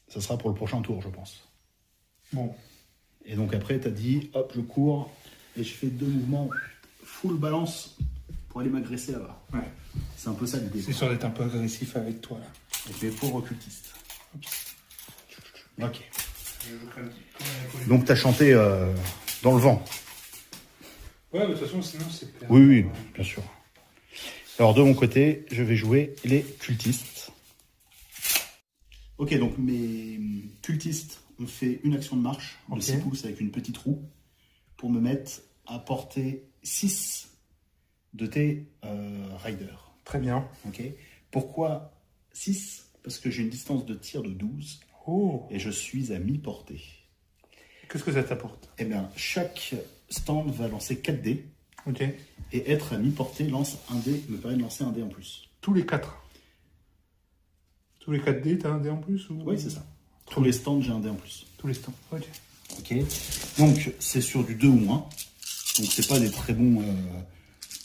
ça sera pour le prochain tour, je pense. Bon. Et donc après, tu as dit, hop, je cours et je fais 2 mouvements full balance pour aller m'agresser là-bas. Ouais. C'est un peu ça l'idée. C'est sûr d'être un peu agressif avec toi, là. Et puis, pauvre occultiste. Ok. Je joue quand même. Donc, tu as chanté dans le vent. Ouais, mais de toute façon, sinon, c'est clair. Oui, bien sûr. Alors, de mon côté, je vais jouer les cultistes. Ok, donc mes cultistes ont fait une action de marche de 6 pouces avec une petite roue pour me mettre à portée 6 de tes riders. Très bien. Ok. Pourquoi 6? Parce que j'ai une distance de tir de 12 Oh. et je suis à mi-portée. Qu'est-ce que ça t'apporte? Eh bien, chaque stand va lancer 4 dés Ok. et être à mi-portée lance un dé, me permet de lancer un dé en plus. Tous les 4. Tous les 4 dés, t'as un dé en plus ou... Oui, c'est ça. Tous les stands, j'ai un dé en plus. Tous les stands. Ok. Ok. Donc, c'est sur du 2 ou moins. Donc, c'est pas des très bons...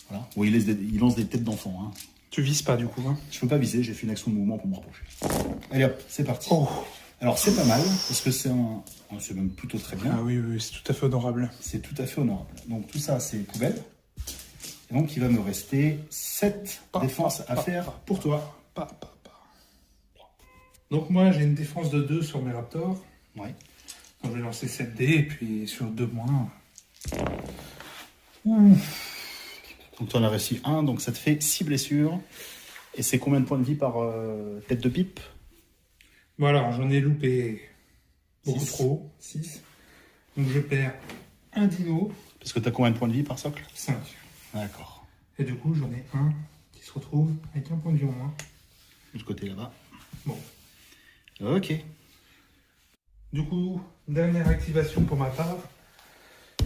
voilà. Bon, il lance des têtes d'enfant. Hein. Tu vises pas du coup, hein? Je peux pas viser, j'ai fait une action de mouvement pour me rapprocher. Allez hop, c'est parti. Oh. Alors, c'est pas mal, parce que c'est c'est même plutôt très bien. Ah oui, oui, c'est tout à fait honorable. C'est tout à fait honorable. Donc, tout ça, c'est poubelle. Et donc, il va me rester 7 défenses à faire pour toi. Donc moi, j'ai une défense de 2 sur mes raptors. Ouais. Donc je vais lancer 7 dés, et puis sur 2 moins... Ouh. Donc, tu en as réussi 1, donc ça te fait 6 blessures. Et c'est combien de points de vie par tête de pipe? Bon alors, j'en ai loupé beaucoup Six. trop, 6. Donc je perds un dino, Parce que tu as combien de points de vie par socle? 5. D'accord. Et du coup, j'en ai un qui se retrouve avec un point de vie en moins. De ce côté là-bas. Bon. Ok. Du coup, dernière activation pour ma part.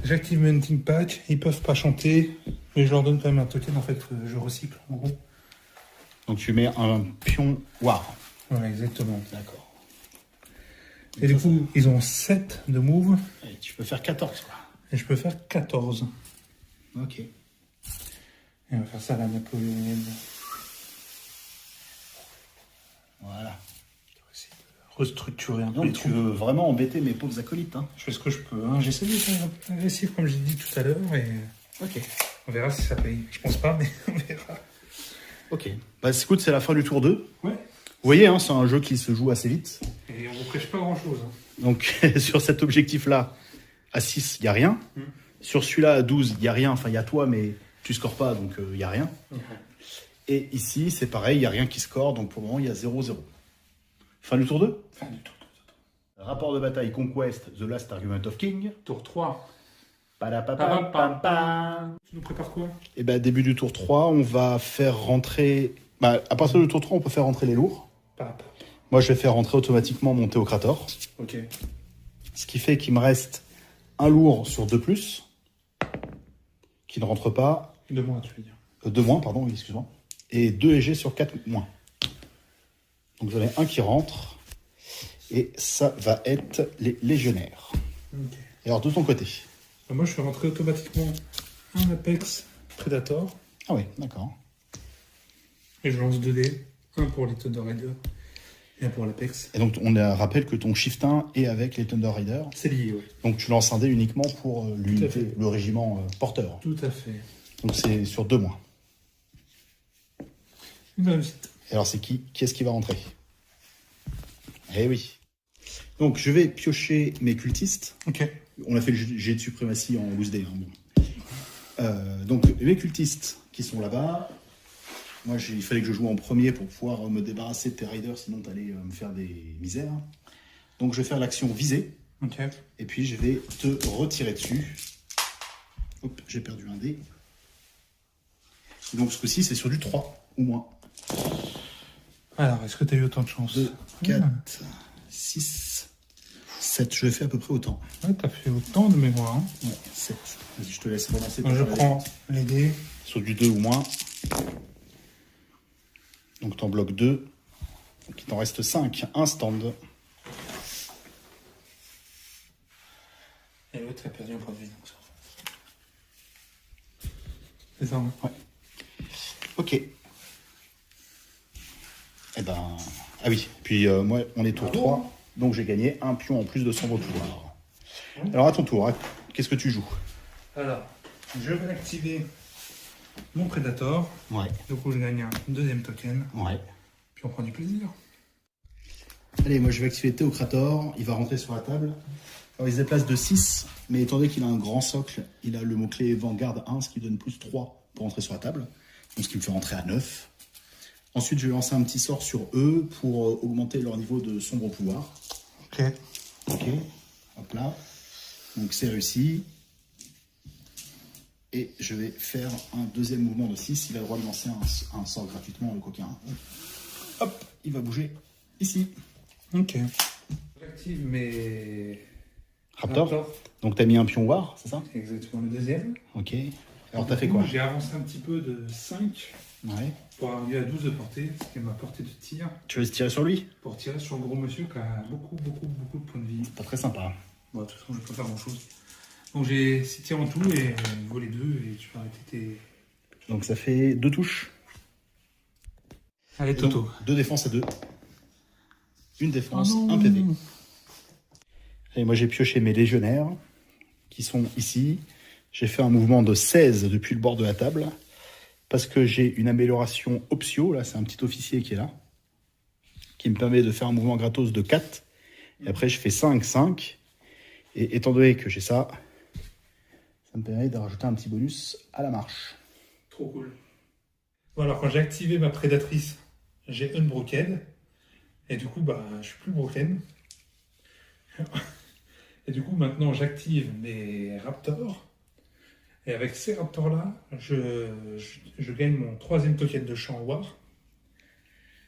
J'active mon hunting pack. Ils peuvent pas chanter, mais je leur donne quand même un token en fait que je recycle en gros. Donc tu mets un pion war. Voilà, exactement. D'accord. Et du coup, ils ont 7 de move Et tu peux faire 14 quoi. et je peux faire 14. Ok. Et on va faire ça à la napoléonienne. Voilà. Restructurer un peu Donc les tu troupes. veux vraiment embêter mes pauvres acolytes. Hein. Je fais ce que je peux. Hein. J'essaie de faire un peu agressif comme j'ai dit tout à l'heure et Ok. on verra si ça paye. Je pense pas, mais on verra. Ok. Bah écoute, c'est la fin du tour 2. Ouais. Vous voyez, hein, c'est un jeu qui se joue assez vite. Et on vous prêche pas grand chose. Hein. Donc sur cet objectif-là, à 6, il n'y a rien. Sur celui-là, à 12, il n'y a rien. Enfin, il y a toi, mais tu scores pas, donc il n'y a rien. Et ici, c'est pareil, il n'y a rien qui score, donc pour le moment, il y a 0-0. Fin du tour 2. Fin du tour. Rapport de bataille Conquest, The Last Argument of King. Tour 3. Padapapapam. Tu nous prépares quoi? Et ben, début du tour 3, on va faire rentrer... Bah, à partir du tour 3, on peut faire rentrer les lourds. Moi, je vais faire rentrer automatiquement mon Théocrator. Ok. Ce qui fait qu'il me reste un lourd sur 2+, qui ne rentre pas. 2 mois, tu veux dire. 2 moins, pardon, oui, excuse-moi. Et 2 égés sur 4 moins. Donc, j'en ai un qui rentre. Et ça va être les légionnaires. Ok. Et alors, de ton côté? Moi, je fais rentrer automatiquement un Apex Predator. Ah oui, d'accord. Et je lance 2 dés. Un pour les Thunder Raiders et un pour l'Apex. Et donc, on rappelle que ton Shift 1 est avec les Thunder Raiders. C'est lié, oui. Donc, tu lances un dé uniquement pour l'unité, le régiment porteur. Tout à fait. Donc, c'est sur 2 mois. Une réussite. Et alors, c'est qui est-ce qui va rentrer? Eh oui. Donc, je vais piocher mes cultistes. Ok. On a fait le jet de suprématie en loose day. Hein, bon. Donc, mes cultistes qui sont là-bas. Moi, il fallait que je joue en premier pour pouvoir me débarrasser de tes raiders, sinon tu allais me faire des misères. Donc, je vais faire l'action visée. Ok. Et puis, je vais te retirer dessus. Hop, j'ai perdu un dé. Donc, ce coup-ci, c'est sur du 3 ou moins. Alors, est-ce que tu as eu autant de chance? 2, 4, 6, 7. Je fais à peu près autant. Ouais, t'as fait autant de mémoire. Hein. Ouais, 7. Vas-y, je te laisse relancer. Moi, je prends les dés. Sur du 2 ou moins. Donc, t'en bloques 2. Donc, il t'en reste 5. Un stand. Et l'autre a perdu un point de vie. C'est ça, hein? Ouais. Ok. Eh ben... Ah oui, puis moi, on est tour 3, donc j'ai gagné un pion en plus de sombre pouvoir. Alors, à ton tour, hein, qu'est-ce que tu joues? Alors, je vais activer mon Predator. Ouais. Du coup, je gagne un deuxième token. Ouais. Puis on prend du plaisir. Allez, moi, je vais activer Théocrator. Il va rentrer sur la table. Alors, il se déplace de 6, mais étant donné qu'il a un grand socle, il a le mot-clé Vanguard 1, ce qui donne plus 3 pour rentrer sur la table. Donc, ce qui me fait rentrer à 9. Ensuite, je vais lancer un petit sort sur eux pour augmenter leur niveau de sombre pouvoir. Ok. Ok. Hop là. Donc, c'est réussi. Et je vais faire un deuxième mouvement de 6. Il a le droit de lancer un sort gratuitement, le coquin. Hop, il va bouger ici. Ok. J'active mes... Raptor. Donc, tu as mis un pion war, c'est ça? Exactement, le deuxième. Ok. Alors, tu as fait quoi? J'ai avancé un petit peu de 5 Ouais. pour arriver à 12 de portée, ce qui est ma portée de tir. Tu veux se tirer sur lui? Pour tirer sur le gros monsieur qui a beaucoup de points de vie. Pas très sympa. Bon, de toute façon, je ne peux pas faire grand chose. Donc j'ai 6 tirs en tout et volé 2 et tu peux arrêter tes... Donc, ça fait 2 touches. Allez, Toto. 2 défenses à 2. Une défense, un PV. Et moi, j'ai pioché mes légionnaires qui sont ici. J'ai fait un mouvement de 16 depuis le bord de la table parce que j'ai une amélioration optio. Là, c'est un petit officier qui est là, qui me permet de faire un mouvement gratos de 4. Et après, je fais 5, 5. Et étant donné que j'ai ça, ça me permet de rajouter un petit bonus à la marche. Trop cool. Bon, alors, quand j'ai activé ma prédatrice, j'ai unbroken. Et du coup, bah, je suis plus broken. Et du coup, maintenant, j'active mes raptors. Et avec ces raptors-là, je gagne mon 3e token de chant war.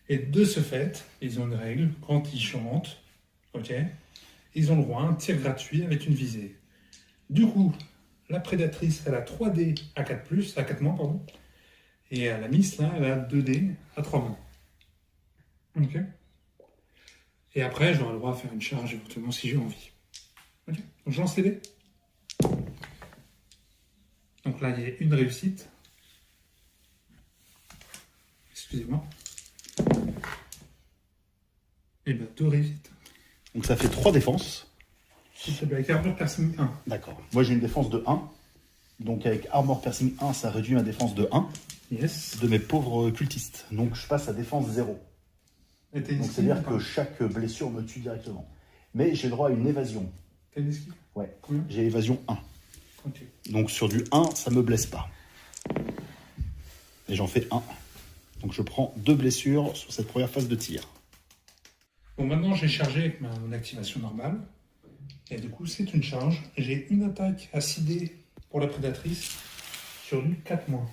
Et de ce fait, ils ont une règle. Quand ils chantent, ok, ils ont le droit à un tir gratuit avec une visée. Du coup, la prédatrice, elle a 3 dés à 4+, à 4 moins, pardon. Et la miss, là, elle a 2 dés à 3 moins. Ok. Et après, j'aurai le droit à faire une charge éventuellement si j'ai envie. Ok. Donc je lance les dés. Donc là, il y a une réussite. Excusez-moi. Et bien, 2 réussites. Donc ça fait 3 défenses. S'il te plaît, avec armure piercing 1. D'accord. Moi, j'ai une défense de 1. Donc avec Armor Piercing 1, ça réduit ma défense de 1. Yes. De mes pauvres cultistes. Donc je passe à défense 0. Donc c'est-à-dire que chaque blessure me tue directement. Mais j'ai le droit à une évasion. T'as une esquive? Ouais. Combien? J'ai évasion 1. Ok. Donc sur du 1, ça me blesse pas. Et j'en fais 1. Donc je prends 2 blessures sur cette première phase de tir. Bon, maintenant j'ai chargé avec mon activation normale. Et du coup, c'est une charge. J'ai une attaque à 6 dés pour la prédatrice sur du 4 mois.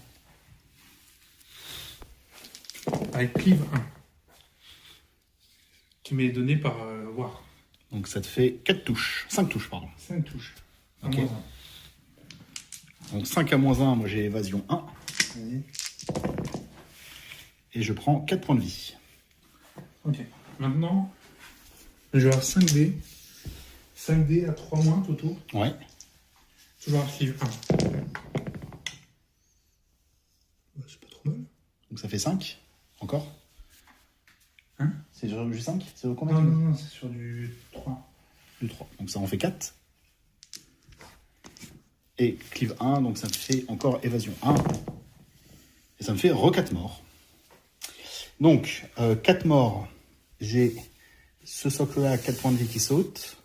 Avec cleave 1. Qui m'est donné par War. Donc ça te fait 4 touches. 5 touches, pardon. 5 touches. Ok. -1. Donc 5 à -1, moi j'ai évasion 1. Vas-y. Et je prends 4 points de vie. Ok. Maintenant, je vais avoir 5 dés. 5 dés à 3 mois, Toto. Ouais. Toujours un cleave 1. C'est pas trop mal. Donc ça fait 5. Encore. Hein? C'est sur du 5? C'est sur combien? Non, c'est sur du 3. Du 3. Donc ça en fait 4. Et cleave 1, donc ça me fait encore évasion 1. Et ça me fait re-4 morts. Donc, 4 morts. J'ai ce socle-là à 4 points de vie qui saute.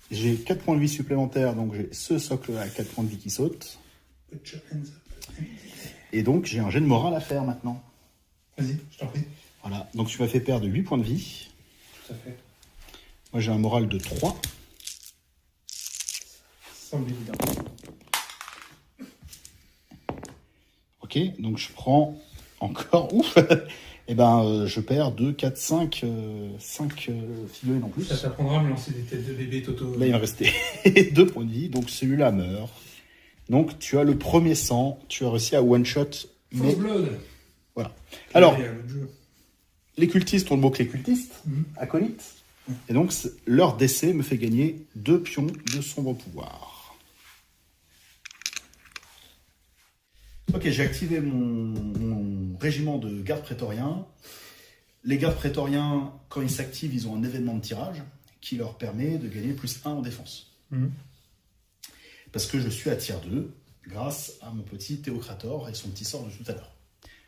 J'ai 4 points de vie supplémentaires, donc j'ai ce socle-là à 4 points de vie qui saute. Put your hands up. Et donc, j'ai un jet de morale à faire maintenant. Vas-y, je t'en prie. Voilà, donc tu m'as fait perdre 8 points de vie. Tout à fait. Moi, j'ai un moral de 3. Semble évident. Ok, donc je prends encore... Ouf. Et ben, je perds 2, 4, 5 figurines en plus. Ça t'apprendra à me lancer des têtes de bébé, Toto. Là, il me restait 2 points de vie, donc celui-là meurt. Donc, tu as le premier sang, tu as réussi à one-shot. Mais... First Blood. Voilà. Alors, Allez, le jeu. les cultistes ont le mot-clé cultiste, acolyte. Et donc, leur décès me fait gagner 2 pions de sombre pouvoir. Ok, j'ai activé mon régiment de gardes prétoriens. Les gardes prétoriens, quand ils s'activent, ils ont un événement de tirage qui leur permet de gagner plus 1 en défense. Parce que je suis à tier 2 grâce à mon petit Théocrator et son petit sort de tout à l'heure.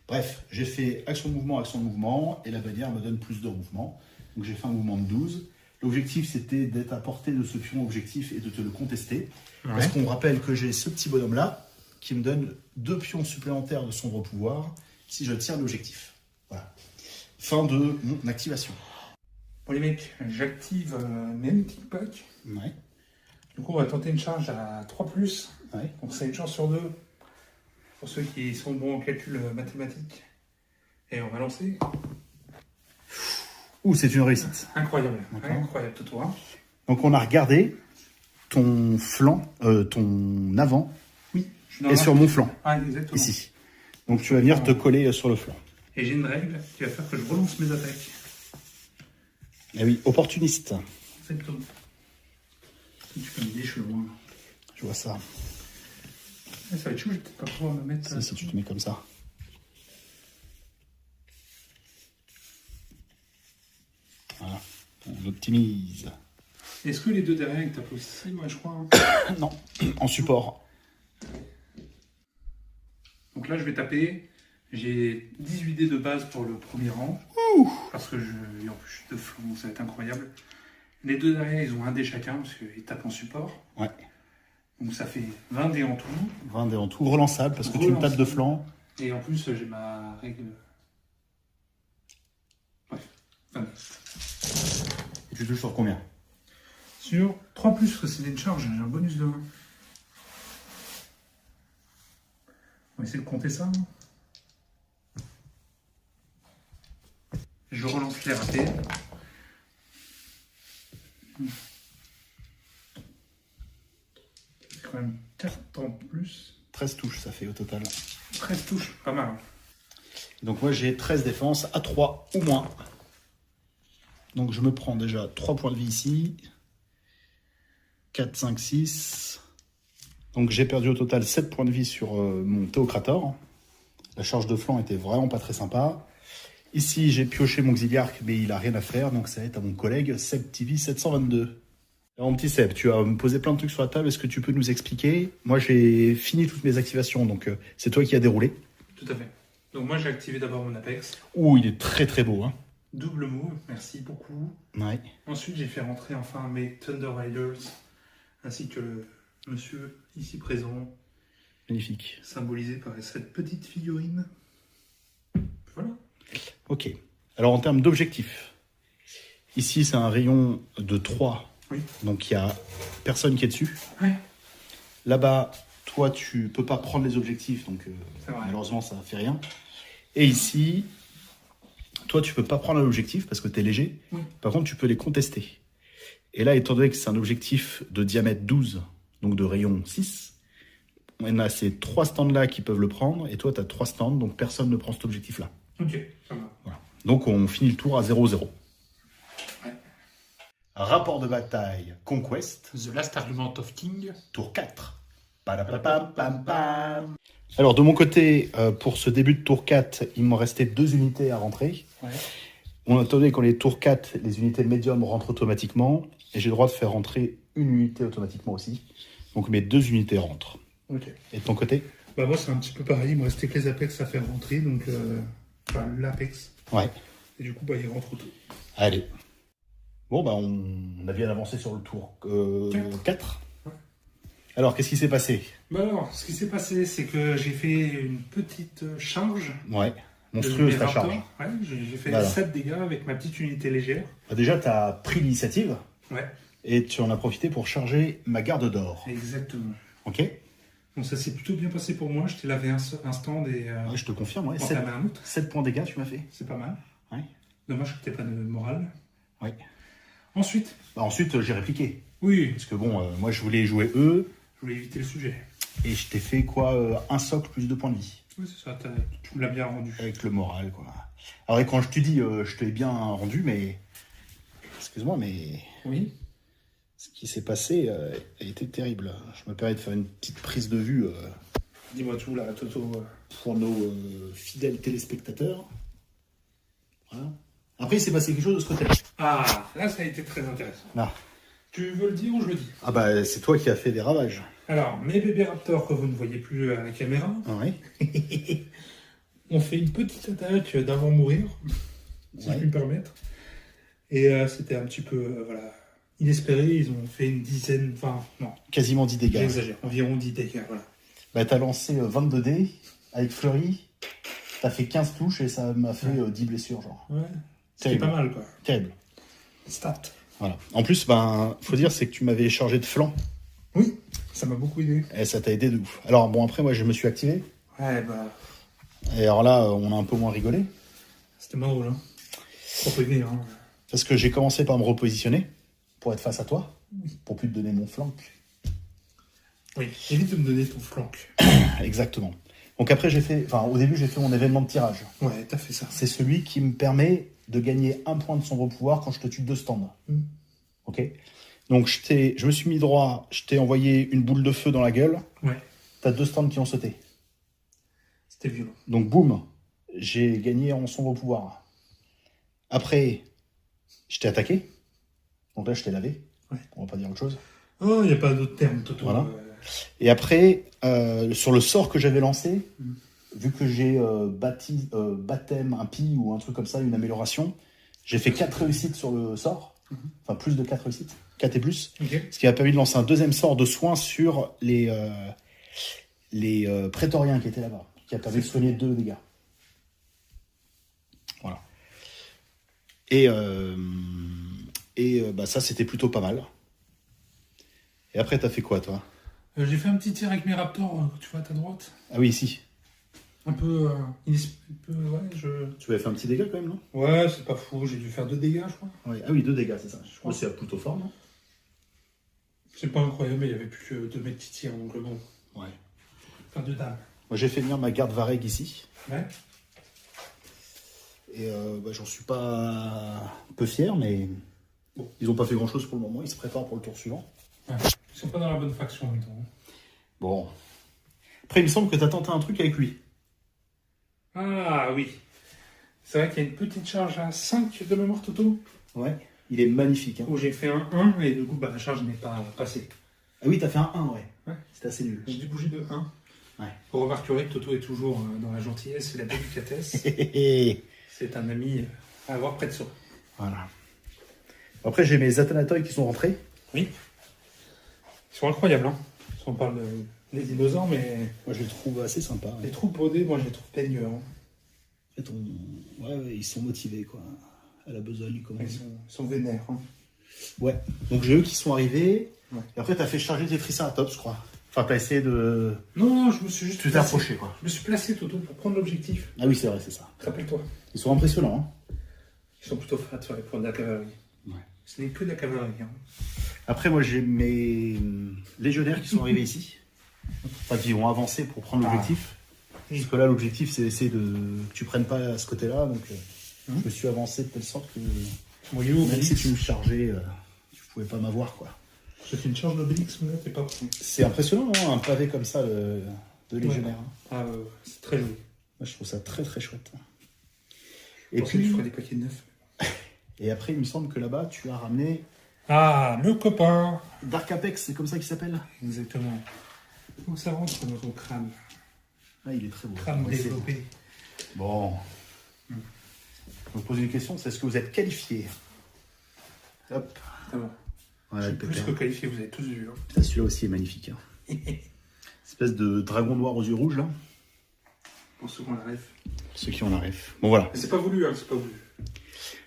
Bref, j'ai fait action de mouvement, et la bannière me donne plus de mouvement. Donc j'ai fait un mouvement de 12. L'objectif, c'était d'être à portée de ce pion objectif et de te le contester. Ouais. Parce qu'on rappelle que j'ai ce petit bonhomme-là qui me donne 2 pions supplémentaires de sombre pouvoir si je tire l'objectif. Voilà. Fin de mon activation. Bon les mecs, j'active mes kickback. Ouais. Du coup, on va tenter une charge à 3+. Ouais. Donc c'est une chance sur 2. Pour ceux qui sont bons en calcul mathématique. Et on va lancer. Ouh, c'est une réussite. Incroyable. Incroyable, Toto. Hein. Donc on a regardé ton flanc, ton avant. Oui. Et sur mon flanc. Ah, exactement. Ici. Donc tu vas venir te coller sur le flanc. Et j'ai une règle qui va faire que je relance mes attaques. Ah oui, opportuniste. Exactement. Tu peux m'aider, je suis loin. Je vois ça. Ça va être chaud, je vais peut-être pas pouvoir me mettre... Si tu te mets comme ça. Voilà, on optimise. Est-ce que les deux derrière ils tapent aussi, moi je crois Non, en support. Donc là je vais taper, j'ai 18 dés de base pour le premier rang. Parce que en plus je suis de flanc, ça va être incroyable. Les deux derrière ils ont un dé chacun parce qu'ils tapent en support. Ouais. Donc ça fait 20 dés en tout. 20 dés en tout, relançable parce que tu me tapes de flanc. Et en plus j'ai ma règle... Bref, 20 dés. Et tu touches sur combien? Sur 3+, parce que c'est une charge, j'ai un bonus de 1. On va essayer de compter ça. Je relance les ratés. C'est quand même 4 en plus. 13 touches, ça fait au total. 13 touches, pas mal. Donc moi j'ai 13 défenses à 3 ou moins. Donc je me prends déjà 3 points de vie ici. 4, 5, 6. Donc j'ai perdu au total 7 points de vie sur mon Théocrator. La charge de flanc était vraiment pas très sympa. Ici j'ai pioché mon Xiliarque, mais il a rien à faire. Donc ça va être à mon collègue Seb TV 722. Alors mon petit Seb, tu as me posé plein de trucs sur la table. Est-ce que tu peux nous expliquer? Moi j'ai fini toutes mes activations, donc c'est toi qui as déroulé. Tout à fait. Donc moi j'ai activé d'abord mon Apex. Ouh, il est très très beau. Hein. Double move, merci beaucoup. Ouais. Ensuite j'ai fait rentrer enfin mes Thunder Riders, ainsi que monsieur ici présent, Magnifique. symbolisé par cette petite figurine. Voilà. Ok. Alors en termes d'objectifs, ici c'est un rayon de 3. Oui. Donc il n'y a personne qui est dessus. Ouais. Là-bas, toi tu peux pas prendre les objectifs, donc C'est vrai. malheureusement ça fait rien. Et ici, toi tu peux pas prendre l'objectif parce que tu es léger. Oui. Par contre tu peux les contester. Et là, étant donné que c'est un objectif de diamètre 12, donc de rayon 6, on a ces 3 stands-là qui peuvent le prendre, et toi, tu as 3 stands, donc personne ne prend cet objectif-là. Ok, ça va. Voilà. Donc, on finit le tour à 0-0. Ouais. Rapport de bataille, Conquest, The Last Argument of King. tour 4. Padapapam. Alors, de mon côté, pour ce début de tour 4, il me restait 2 unités à rentrer. Ouais. On a donné qu'on les tour 4, les unités médium rentrent automatiquement, et j'ai le droit de faire rentrer une unité automatiquement aussi. Donc, mes 2 unités rentrent. Ok. Et de ton côté? Bah moi c'est un petit peu pareil, il me restait que les Apex à faire rentrer, donc enfin l'Apex. Ouais. Et du coup bah il rentre tout. Allez. Bon, bah on a bien avancé sur le tour 4. Ouais. Alors, qu'est-ce qui s'est passé? Bah alors, ce qui s'est passé, c'est que j'ai fait une petite charge. Ouais, monstrueuse de ta mes charge. raptors. Ouais, j'ai fait Voilà. 7 dégâts avec ma petite unité légère. Bah, déjà, tu as pris l'initiative Ouais, et tu en as profité pour charger ma garde d'or. exactement. Ok? Donc ça s'est plutôt bien passé pour moi, je t'ai lavé un stand et Ouais, je te confirme, ouais. on 7, t'avait un autre. 7 points dégâts, tu m'as fait. C'est pas mal. Ouais. Dommage que t'aies pas de morale. Ouais. Ensuite, Bah, ensuite, j'ai répliqué. oui, Parce que bon, moi, je voulais jouer eux je voulais éviter le sujet. et je t'ai fait quoi? Un socle plus 2 points de vie. Oui, c'est ça, tu me l'as bien rendu. Avec le moral, quoi. Alors, et quand je te dis, je te l'ai bien rendu, mais. Excuse-moi, mais. Oui. Ce qui s'est passé a été terrible. Je me permets de faire une petite prise de vue Dis-moi tout là, Toto. pour nos fidèles téléspectateurs. Voilà. Après, il s'est passé quelque chose de ce côté-là. Ah, là ça a été très intéressant. Ah. Tu veux le dire ou je le dis? Ah bah, c'est toi qui as fait des ravages. Alors, mes bébés raptors que vous ne voyez plus à la caméra, Ah ouais. ont fait une petite attaque d'avant mourir, si Ouais. je puis me permettre. Et c'était un petit peu, voilà, inespéré. Ils ont fait une dizaine, enfin, non, Quasiment 10 dégâts. j'exagère, environ 10 dégâts, voilà. Bah, t'as lancé 22 dés avec Fleury. T'as fait 15 touches et ça m'a fait 10 blessures, genre. Ouais, c'était Terrible. pas mal, quoi. Terrible. Stat. Voilà. En plus, ben, faut dire, c'est que tu m'avais chargé de flanc. Oui, ça m'a beaucoup aidé. Et ça t'a aidé de ouf. Alors, bon, après, moi, je me suis activé. Ouais, bah, Et alors là, on a un peu moins rigolé. c'était moins drôle, hein. Trop aidé, hein. Parce que j'ai commencé par me repositionner pour être face à toi, pour plus te donner mon flanc. Oui, évite de me donner ton flanc. Exactement. Donc après, au début, j'ai fait mon événement de tirage. Ouais, t'as fait ça. C'est celui qui me permet de gagner un point de sombre pouvoir quand je te tue 2 stands. Mm. Ok. Donc je me suis mis droit, je t'ai envoyé une boule de feu dans la gueule. Ouais, T'as 2 stands qui ont sauté. c'était violent. Donc boum, j'ai gagné en sombre pouvoir. Après, je t'ai attaqué. Donc là, je t'ai lavé. Ouais. On va pas dire autre chose. Oh, il n'y a pas d'autre terme, Toto. Voilà. Et après, sur le sort que j'avais lancé, Mm. vu que j'ai baptême impie ou un truc comme ça, une amélioration, j'ai fait 4 réussites sur le sort. Enfin, plus de 4 réussites. 4 et plus. Ok. Ce qui m'a permis de lancer un deuxième sort de soin sur les prétoriens qui étaient là-bas. Qui a permis de soigner 2 dégâts. Voilà. Et bah, ça, c'était plutôt pas mal. Et après, t'as fait quoi, toi? J'ai fait un petit tir avec mes raptors, tu vois, à ta droite. Ah oui, ici. Un peu, ouais, Tu avais fait un petit dégât quand même, non? Ouais, c'est pas fou, j'ai dû faire 2 dégâts, je crois. Ouais. Ah oui, 2 dégâts, c'est ça. Je crois que c'est plutôt fort, non? C'est pas incroyable, mais il y avait plus que 2 mecs qui tirent, donc bon. Ouais. Enfin, 2 dames. Moi, j'ai fait venir ma garde Vareg ici. Ouais. Et bah, j'en suis pas peu fier, mais bon, ils ont pas fait grand-chose pour le moment. Ils se préparent pour le tour suivant. Ouais. Ils sont pas dans la bonne faction en même temps. Bon. Après, il me semble que tu as tenté un truc avec lui. Ah oui. C'est vrai qu'il y a une petite charge à 5 de mémoire Toto, Ouais. Il est magnifique. Hein. où j'ai fait un 1 et du coup bah, la charge n'est pas passée. Ah oui, t'as fait un 1, ouais. Ouais. C'était assez nul. J'ai dû bouger de 1. Ouais. Vous remarquerez que Toto est toujours dans la gentillesse et la délicatesse. C'est un ami à avoir près de soi. Voilà. Après, j'ai mes Athanatoïs qui sont rentrés. Oui. Ils sont incroyables, hein. on parle des dinosaures, mais Moi, je les trouve assez sympas. les troupes brodées, moi je les trouve peigneux. Hein. En fait, ouais, ils sont motivés, quoi. À la besogne, comme on Ils dit. sont vénères. Hein. Ouais. Donc, j'ai eux qui sont arrivés. Ouais. Et après, t'as fait charger tes triceratops, je crois. Enfin, t'as essayé de... Non, je me suis juste Tu t'es placé. approché, quoi. Je me suis placé, Toto, pour prendre l'objectif. Ah oui, c'est vrai, c'est ça. Rappelle-toi. Ils sont impressionnants, hein. Ils sont plutôt fat pour de la cavalerie. Ouais. Ce n'est que de la cavalerie. Hein. Après, moi, j'ai mes légionnaires qui sont arrivés ici. Enfin, qui vont avancer pour prendre l'objectif. Parce que là, l'objectif, c'est d'essayer de... que tu prennes pas à ce côté-là. Donc, je me suis avancé de telle sorte que... Voyez-vous, même si tu me chargeais, tu pouvais pas m'avoir, quoi. Je fais une charge d'Obélix, mais là, t'es pas prêt. C'est impressionnant, hein, un pavé comme ça de légionnaire. Hein. Ah, c'est très joli. Moi, je trouve ça très très chouette. Et Et puis, je puis, ferai des paquets de neuf. et après, il me semble que là-bas, tu as ramené Ah, le copain. Dark Apex, c'est comme ça qu'il s'appelle. Exactement. Où ça rentre dans ton crâne? Ah, il est très beau. Crâne Ouais, c'est développé. bon. Je me pose une question, c'est est-ce que vous êtes qualifié? Hop. C'est bon. Voilà, Je le suis plus pépère. que qualifié, vous avez tous vu. Hein. Putain, celui-là aussi est magnifique. Hein. Espèce de dragon noir aux yeux rouges, là. Pour ceux qui ont la ref. Ceux qui en arrivent. Bon, voilà. Mais c'est pas voulu, hein, c'est pas voulu.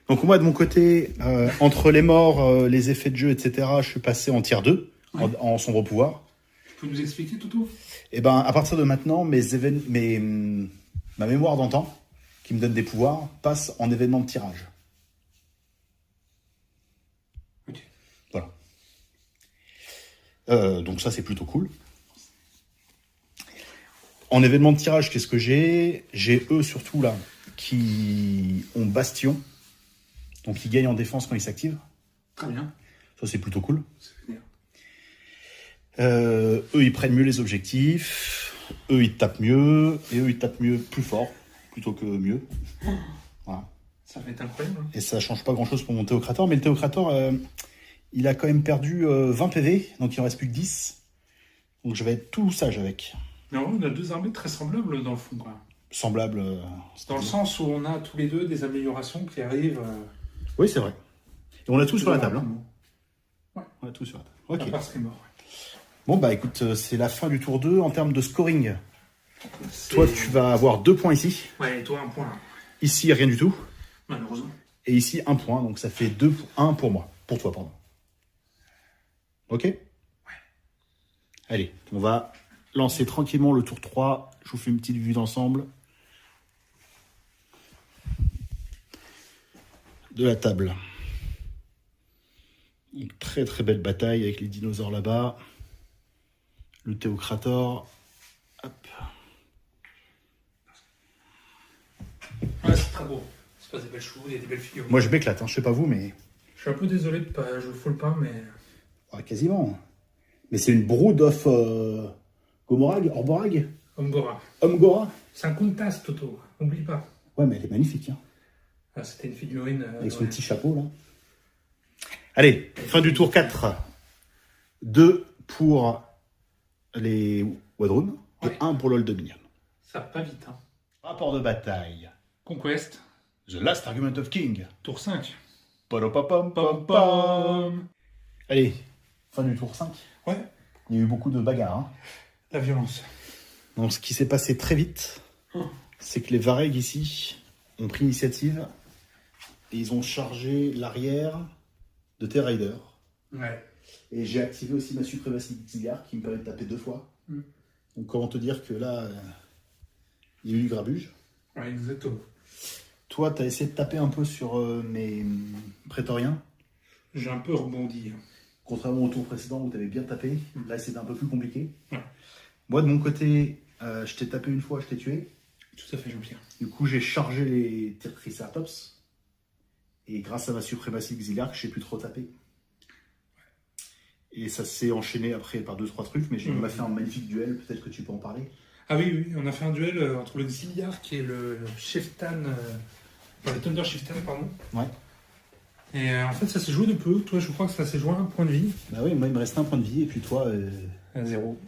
Donc moi, de mon côté, entre les morts, les effets de jeu, etc., je suis passé en tier 2, Ouais. en sombre pouvoir. Tu peux nous expliquer, Toto? Et ben, à partir de maintenant, ma mémoire d'antan, qui me donne des pouvoirs, passe en événement de tirage. Ok. Voilà. Donc ça, c'est plutôt cool. En événement de tirage, qu'est-ce que j'ai? J'ai eux, surtout, là, qui ont Bastion. Donc, ils gagnent en défense quand ils s'activent. Très bien. Ça, c'est plutôt cool. C'est vénère. Eux, ils prennent mieux les objectifs. Eux, ils tapent mieux. Et eux, ils tapent mieux plus fort, plutôt que mieux. Voilà. Ça va être incroyable. Hein. Et ça change pas grand-chose pour mon Théocrator. Mais le Théocrator, il a quand même perdu 20 PV. Donc, il en reste plus que 10. Donc, je vais être tout sage avec. Mais en vrai, on a deux armées très semblables dans le fond. Quoi. Semblable. Dans le sens où on a tous les deux des améliorations qui arrivent. Oui, c'est vrai. Et on a tout sur la table. Hein. Ouais. On a tout sur la table. Ok. À part ce qui est mort. Bon, bah écoute, c'est la fin du tour 2 en termes de scoring. C'est- Toi, tu vas avoir 2 points ici. Ouais, et toi, un point. Ici, rien du tout. Malheureusement. Et ici, 1 point. Donc ça fait 1 pour moi. Pour toi, pardon. Ok? Ouais. Allez, on va lancer tranquillement le tour 3. Je vous fais une petite vue d'ensemble de la table. Une très très belle bataille avec les dinosaures là-bas. Le Théocrator. Hop. Ouais, c'est très beau. C'est pas des belles chevaux, il y a des belles figures. Moi, je m'éclate, hein. Je sais pas vous, mais... Je suis un peu désolé de pas jouer full pas, mais. Ah, quasiment. Mais c'est une brood of Gomorrag, Orborag, Omgora. Omgora. C'est un Kuntas, Toto. N'oublie pas. Ouais, mais elle est magnifique, hein. Ah, c'était une figurine. Avec son ouais. petit chapeau, là. Allez, fin du tour 4. 2 pour les Wadroom et Ouais. 1 pour l'Old Dominion. Ça va pas vite, hein. Rapport de bataille. Conquest. The Last Argument of King. Tour 5. Padopapam, Pam pam, pam. pam. Allez, fin du tour 5. Ouais. Il y a eu beaucoup de bagarres, hein. La violence. Donc, ce qui s'est passé très vite, c'est que les Vareg ici ont pris l'initiative et ils ont chargé l'arrière de T-Rider. Ouais. Et j'ai activé aussi ma suprématie d'Ixilgar qui me permet de taper 2 fois. Donc, comment te dire que là, il y a eu du grabuge. Ouais, exactement. Toi, tu as essayé de taper un peu sur mes prétoriens. J'ai un peu rebondi. Contrairement au tour précédent où tu avais bien tapé, là c'était un peu plus compliqué. Ouais. Moi de mon côté, je t'ai tapé une fois, je t'ai tué. Tout à fait, Jean-Pierre. Du coup, j'ai chargé les Triceratops. Et grâce à ma suprématie Xilgar, je sais plus trop taper. Et ça s'est enchaîné après par 2-3 trucs, mais on a fait un magnifique duel, peut-être que tu peux en parler. Ah oui, oui, on a fait un duel entre le Xiliar qui est le Chieftain. Le Thunder Chieftain, pardon. Ouais. Et en fait, ça s'est joué de peu. Toi, je crois que ça s'est joué à un point de vie. Bah oui, moi il me restait un point de vie, et puis toi, À 0.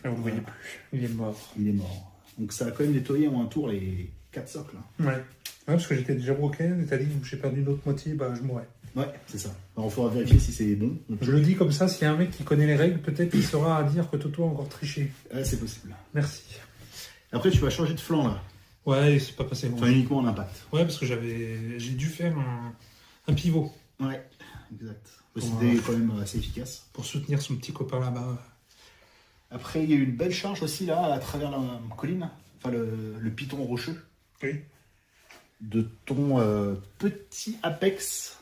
Là, vous le voyez plus. Il est mort. il est mort. Donc ça a quand même nettoyé en un tour les 4 socles. Hein. Ouais. Ouais, parce que j'étais déjà broken, et t'as dit que j'ai perdu une autre moitié, bah je mourrais. Ouais, c'est ça. Alors, il faudra vérifier si c'est bon. Je le dis comme ça, s'il y a un mec qui connaît les règles, peut-être qu'il saura dire que Toto a encore triché. Ouais, c'est possible. Merci. Après, tu vas changer de flanc, là. Ouais, c'est pas passé bon. Enfin, uniquement en impact. Ouais, parce que j'ai dû faire un pivot Ouais, exact. Pour, C'était quand même assez efficace. pour soutenir son petit copain là-bas. Après, il y a eu une belle charge aussi, là, à travers la colline. Enfin, le piton rocheux. Oui. De ton petit Apex.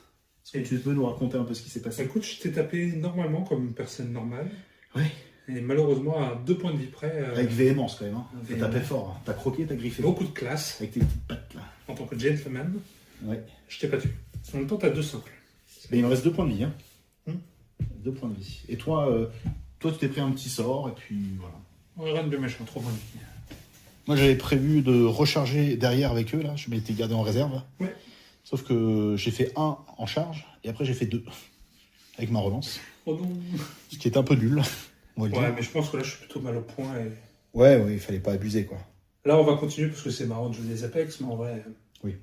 Est-ce que tu peux nous raconter un peu ce qui s'est passé? Écoute, je t'ai tapé normalement comme une personne normale. Ouais. Et malheureusement, à 2 points de vie près. Avec véhémence quand même. Hein. T'as Véhémence. tapé fort. Hein. T'as croqué, t'as griffé. Beaucoup de classe. Avec tes petites pattes là. En tant que gentleman, Ouais. je t'ai pas tué. En même temps, t'as 2 socles. Mais il me reste 2 points de vie. Hein. Hmm. 2 points de vie. Et toi, tu t'es pris un petit sort et puis voilà. Ouais, rien de méchant, 3 points de vie. Moi j'avais prévu de recharger derrière avec eux là. Je m'étais gardé en réserve. Ouais. Sauf que j'ai fait 1 en charge et après j'ai fait 2 avec ma relance. Oh non. Ce qui est un peu nul. On va le Ouais, dire. mais je pense que là, je suis plutôt mal au point. Et... Ouais, il fallait pas abuser quoi. Là, on va continuer parce que c'est marrant de jouer des Apex, mais en vrai, Oui.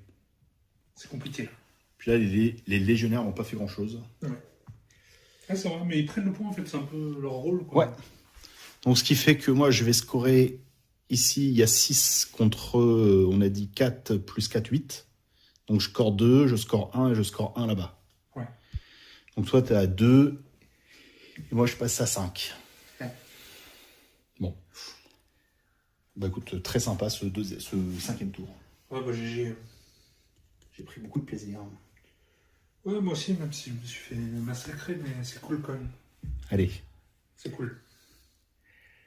c'est compliqué. Puis là, les légionnaires n'ont pas fait grand chose. Ah, c'est vrai, mais ils prennent le point en fait, c'est un peu leur rôle. Quoi. Ouais. Donc ce qui fait que moi je vais scorer ici, il y a 6 contre, on a dit 4 plus 4, 8. Donc je score 2, je score 1 et je score 1 là-bas. Ouais. Donc toi tu es à 2 et moi je passe à 5. Ouais. Bon. Bah écoute, très sympa ce 5e tour. Ouais, bah GG. J'ai pris beaucoup de plaisir. Ouais, moi aussi, même si je me suis fait massacrer, mais c'est cool quand même. Allez, C'est cool.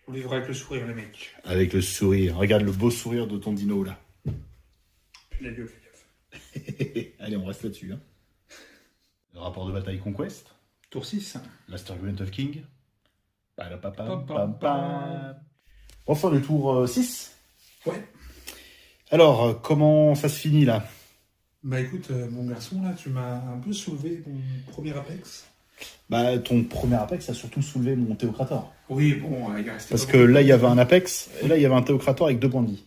On vivra avec le sourire, les mecs. avec le sourire. Regarde le beau sourire de ton dino là. Puis la gueule, fais gaffe. Allez, on reste là-dessus. Hein. Le rapport de bataille Conquest. Tour 6. L'Astergrunt of King. Pam, pam, pam. On fait le tour 6. Ouais. Alors, comment ça se finit là? Bah écoute, mon garçon, là, tu m'as un peu soulevé mon premier Apex. Bah, ton premier Apex a surtout soulevé mon Théocrator. Oui, bon, il restait Parce pas que beaucoup. là, il y avait un Apex, et là, il y avait un Théocrator avec 2 points de vie.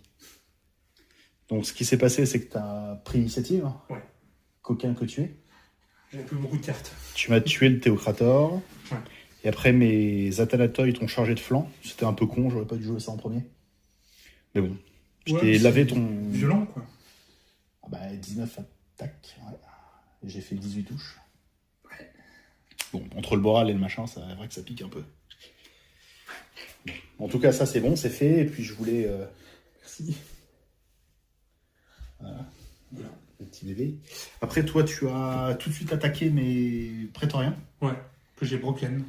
Donc, ce qui s'est passé, c'est que tu as pris l'initiative. Ouais. Coquin que tu es. J'avais plus beaucoup de cartes. Tu m'as tué le Théocrator. Ouais. Et après, mes Atalatoy t'ont chargé de flanc. C'était un peu con, j'aurais pas dû jouer ça en premier. Mais bon, je Ouais, t'ai mais lavé c'est ton... violent, quoi. Ah bah, 19 attaques, ouais. Et j'ai fait 18 touches. Ouais. Bon, entre le boral et le machin, c'est vrai que ça pique un peu. Bon. En tout cas, ça c'est bon, c'est fait. Et puis je voulais... Merci. Voilà. Le petit bébé. Après, toi, tu as tout de suite attaqué mes prétoriens. Ouais, que j'ai broken.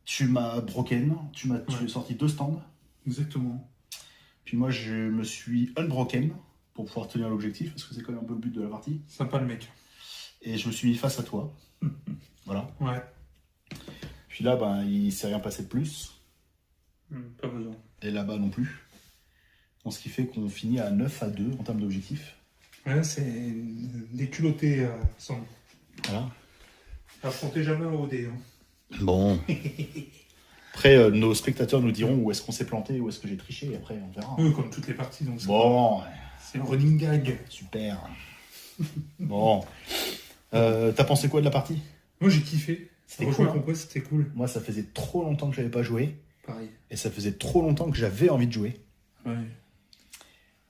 Tu m'as broken. Tu Ouais. as sorti 2 stands. Exactement. Puis moi, je me suis unbroken pour pouvoir tenir l'objectif, parce que c'est quand même un peu le but de la partie. Sympa le mec. Et je me suis mis face à toi. Voilà. Ouais. Puis là, ben, il s'est rien passé de plus. Pas besoin. Et là-bas non plus. Donc, ce qui fait qu'on finit à 9-2 en termes d'objectifs. Ouais, c'est des culottés sans. Voilà. Affrontez jamais au dé. Hein. Bon. Après, nos spectateurs nous diront où est-ce qu'on s'est planté, où est-ce que j'ai triché. Après, on verra. Oui, comme toutes les parties. Donc Bon. c'est le running gag. Super. Bon. T'as pensé quoi de la partie? Moi j'ai kiffé. C'était Rejouer cool, hein. Conquest, c'était cool. Moi, ça faisait trop longtemps que j'avais pas joué. Pareil. Et ça faisait trop longtemps que j'avais envie de jouer. Ouais.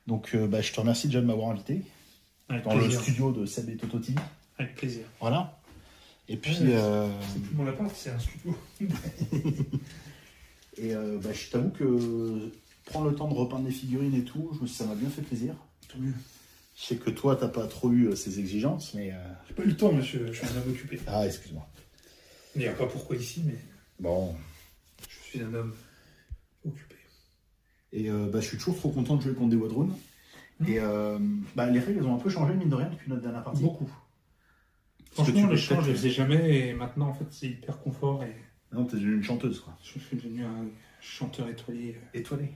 Donc, bah, je te remercie déjà de m'avoir invité Avec dans plaisir. le studio de Seb et Tototi. Avec plaisir. Voilà. Et puis, Ouais, c'est plus mon appart, c'est un studio. bah, je t'avoue que prendre le temps de repeindre les figurines et tout, ça m'a bien fait plaisir. Tant mieux. Je sais que toi, t'as pas trop eu ces exigences, mais... J'ai pas eu le temps, monsieur. Je suis un homme occupé. Ah, excuse-moi. Il n'y a pas pourquoi ici, mais Bon. je suis un homme occupé. Et bah, je suis toujours trop content de jouer contre des Wadrun. Et bah, les règles, elles ont un peu changé, mine de rien, depuis notre dernière partie. Beaucoup. Parce que Franchement, tu les peux changes, je peut-être- les faisais jamais, et maintenant, en fait, c'est hyper confort, et Non, t'es une chanteuse, quoi. je suis devenu un chanteur étoilé. Étoilée.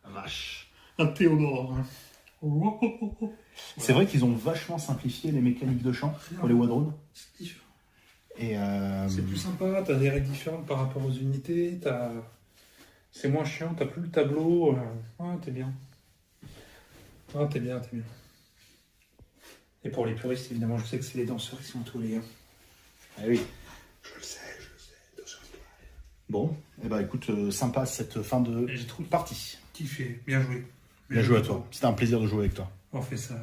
Ah, vache. Un Théodore. Hein. C'est vrai qu'ils ont vachement simplifié les mécaniques de chant pour les Wadrun. C'est différent. Et C'est plus sympa, t'as des règles différentes par rapport aux unités, c'est moins chiant, t'as plus le tableau. Ah, t'es bien. Ah, t'es bien. Et pour les puristes, évidemment, je sais que c'est les danseurs qui sont tous les gars. Ah oui. Je le sais, 200 étoiles. Bon, eh ben écoute, sympa cette fin de J'ai trop partie. kiffé, bien joué. Bien joué à toi. C'était un plaisir de jouer avec toi. On fait ça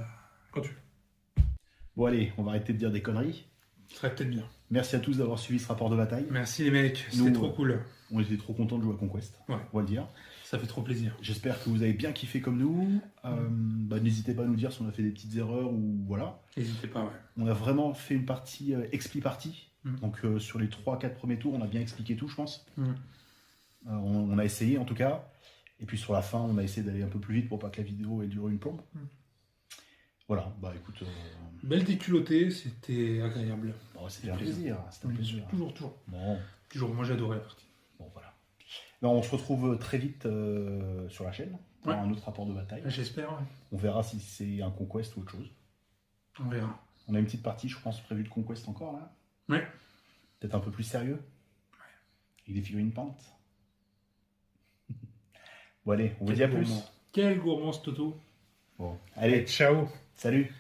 quand tu veux. Bon allez, on va arrêter de dire des conneries. Ce serait peut-être bien. Merci à tous d'avoir suivi ce rapport de bataille. Merci les mecs, Nous, c'était trop cool. On était trop contents de jouer à Conquest, Ouais. on va le dire. Ça fait trop plaisir. J'espère que vous avez bien kiffé comme nous. N'hésitez pas à nous dire si on a fait des petites erreurs ou voilà. N'hésitez pas, ouais. On a vraiment fait une partie expli partie. Mm. Donc sur les 3-4 premiers tours, on a bien expliqué tout, je pense. Mm. On a essayé en tout cas. Et puis sur la fin, on a essayé d'aller un peu plus vite pour pas que la vidéo ait duré une plombe. Mm. Voilà, bah écoute. Belle déculottée, c'était agréable. Bon, c'était un plaisir. C'était un plaisir. Toujours. Bon, Toujours, moi j'ai adoré la partie. bon voilà. Ben, on se retrouve très vite sur la chaîne pour Ouais. un autre rapport de bataille. J'espère, ouais. On verra si c'est un Conquest ou autre chose. On verra. On a une petite partie, je pense, prévue de Conquest encore là. Ouais. Peut-être un peu plus sérieux. Avec des figurines peintes. Bon allez, on vous dit à plus. Quel gourmand ce Toto. Bon, allez, Ciao. salut.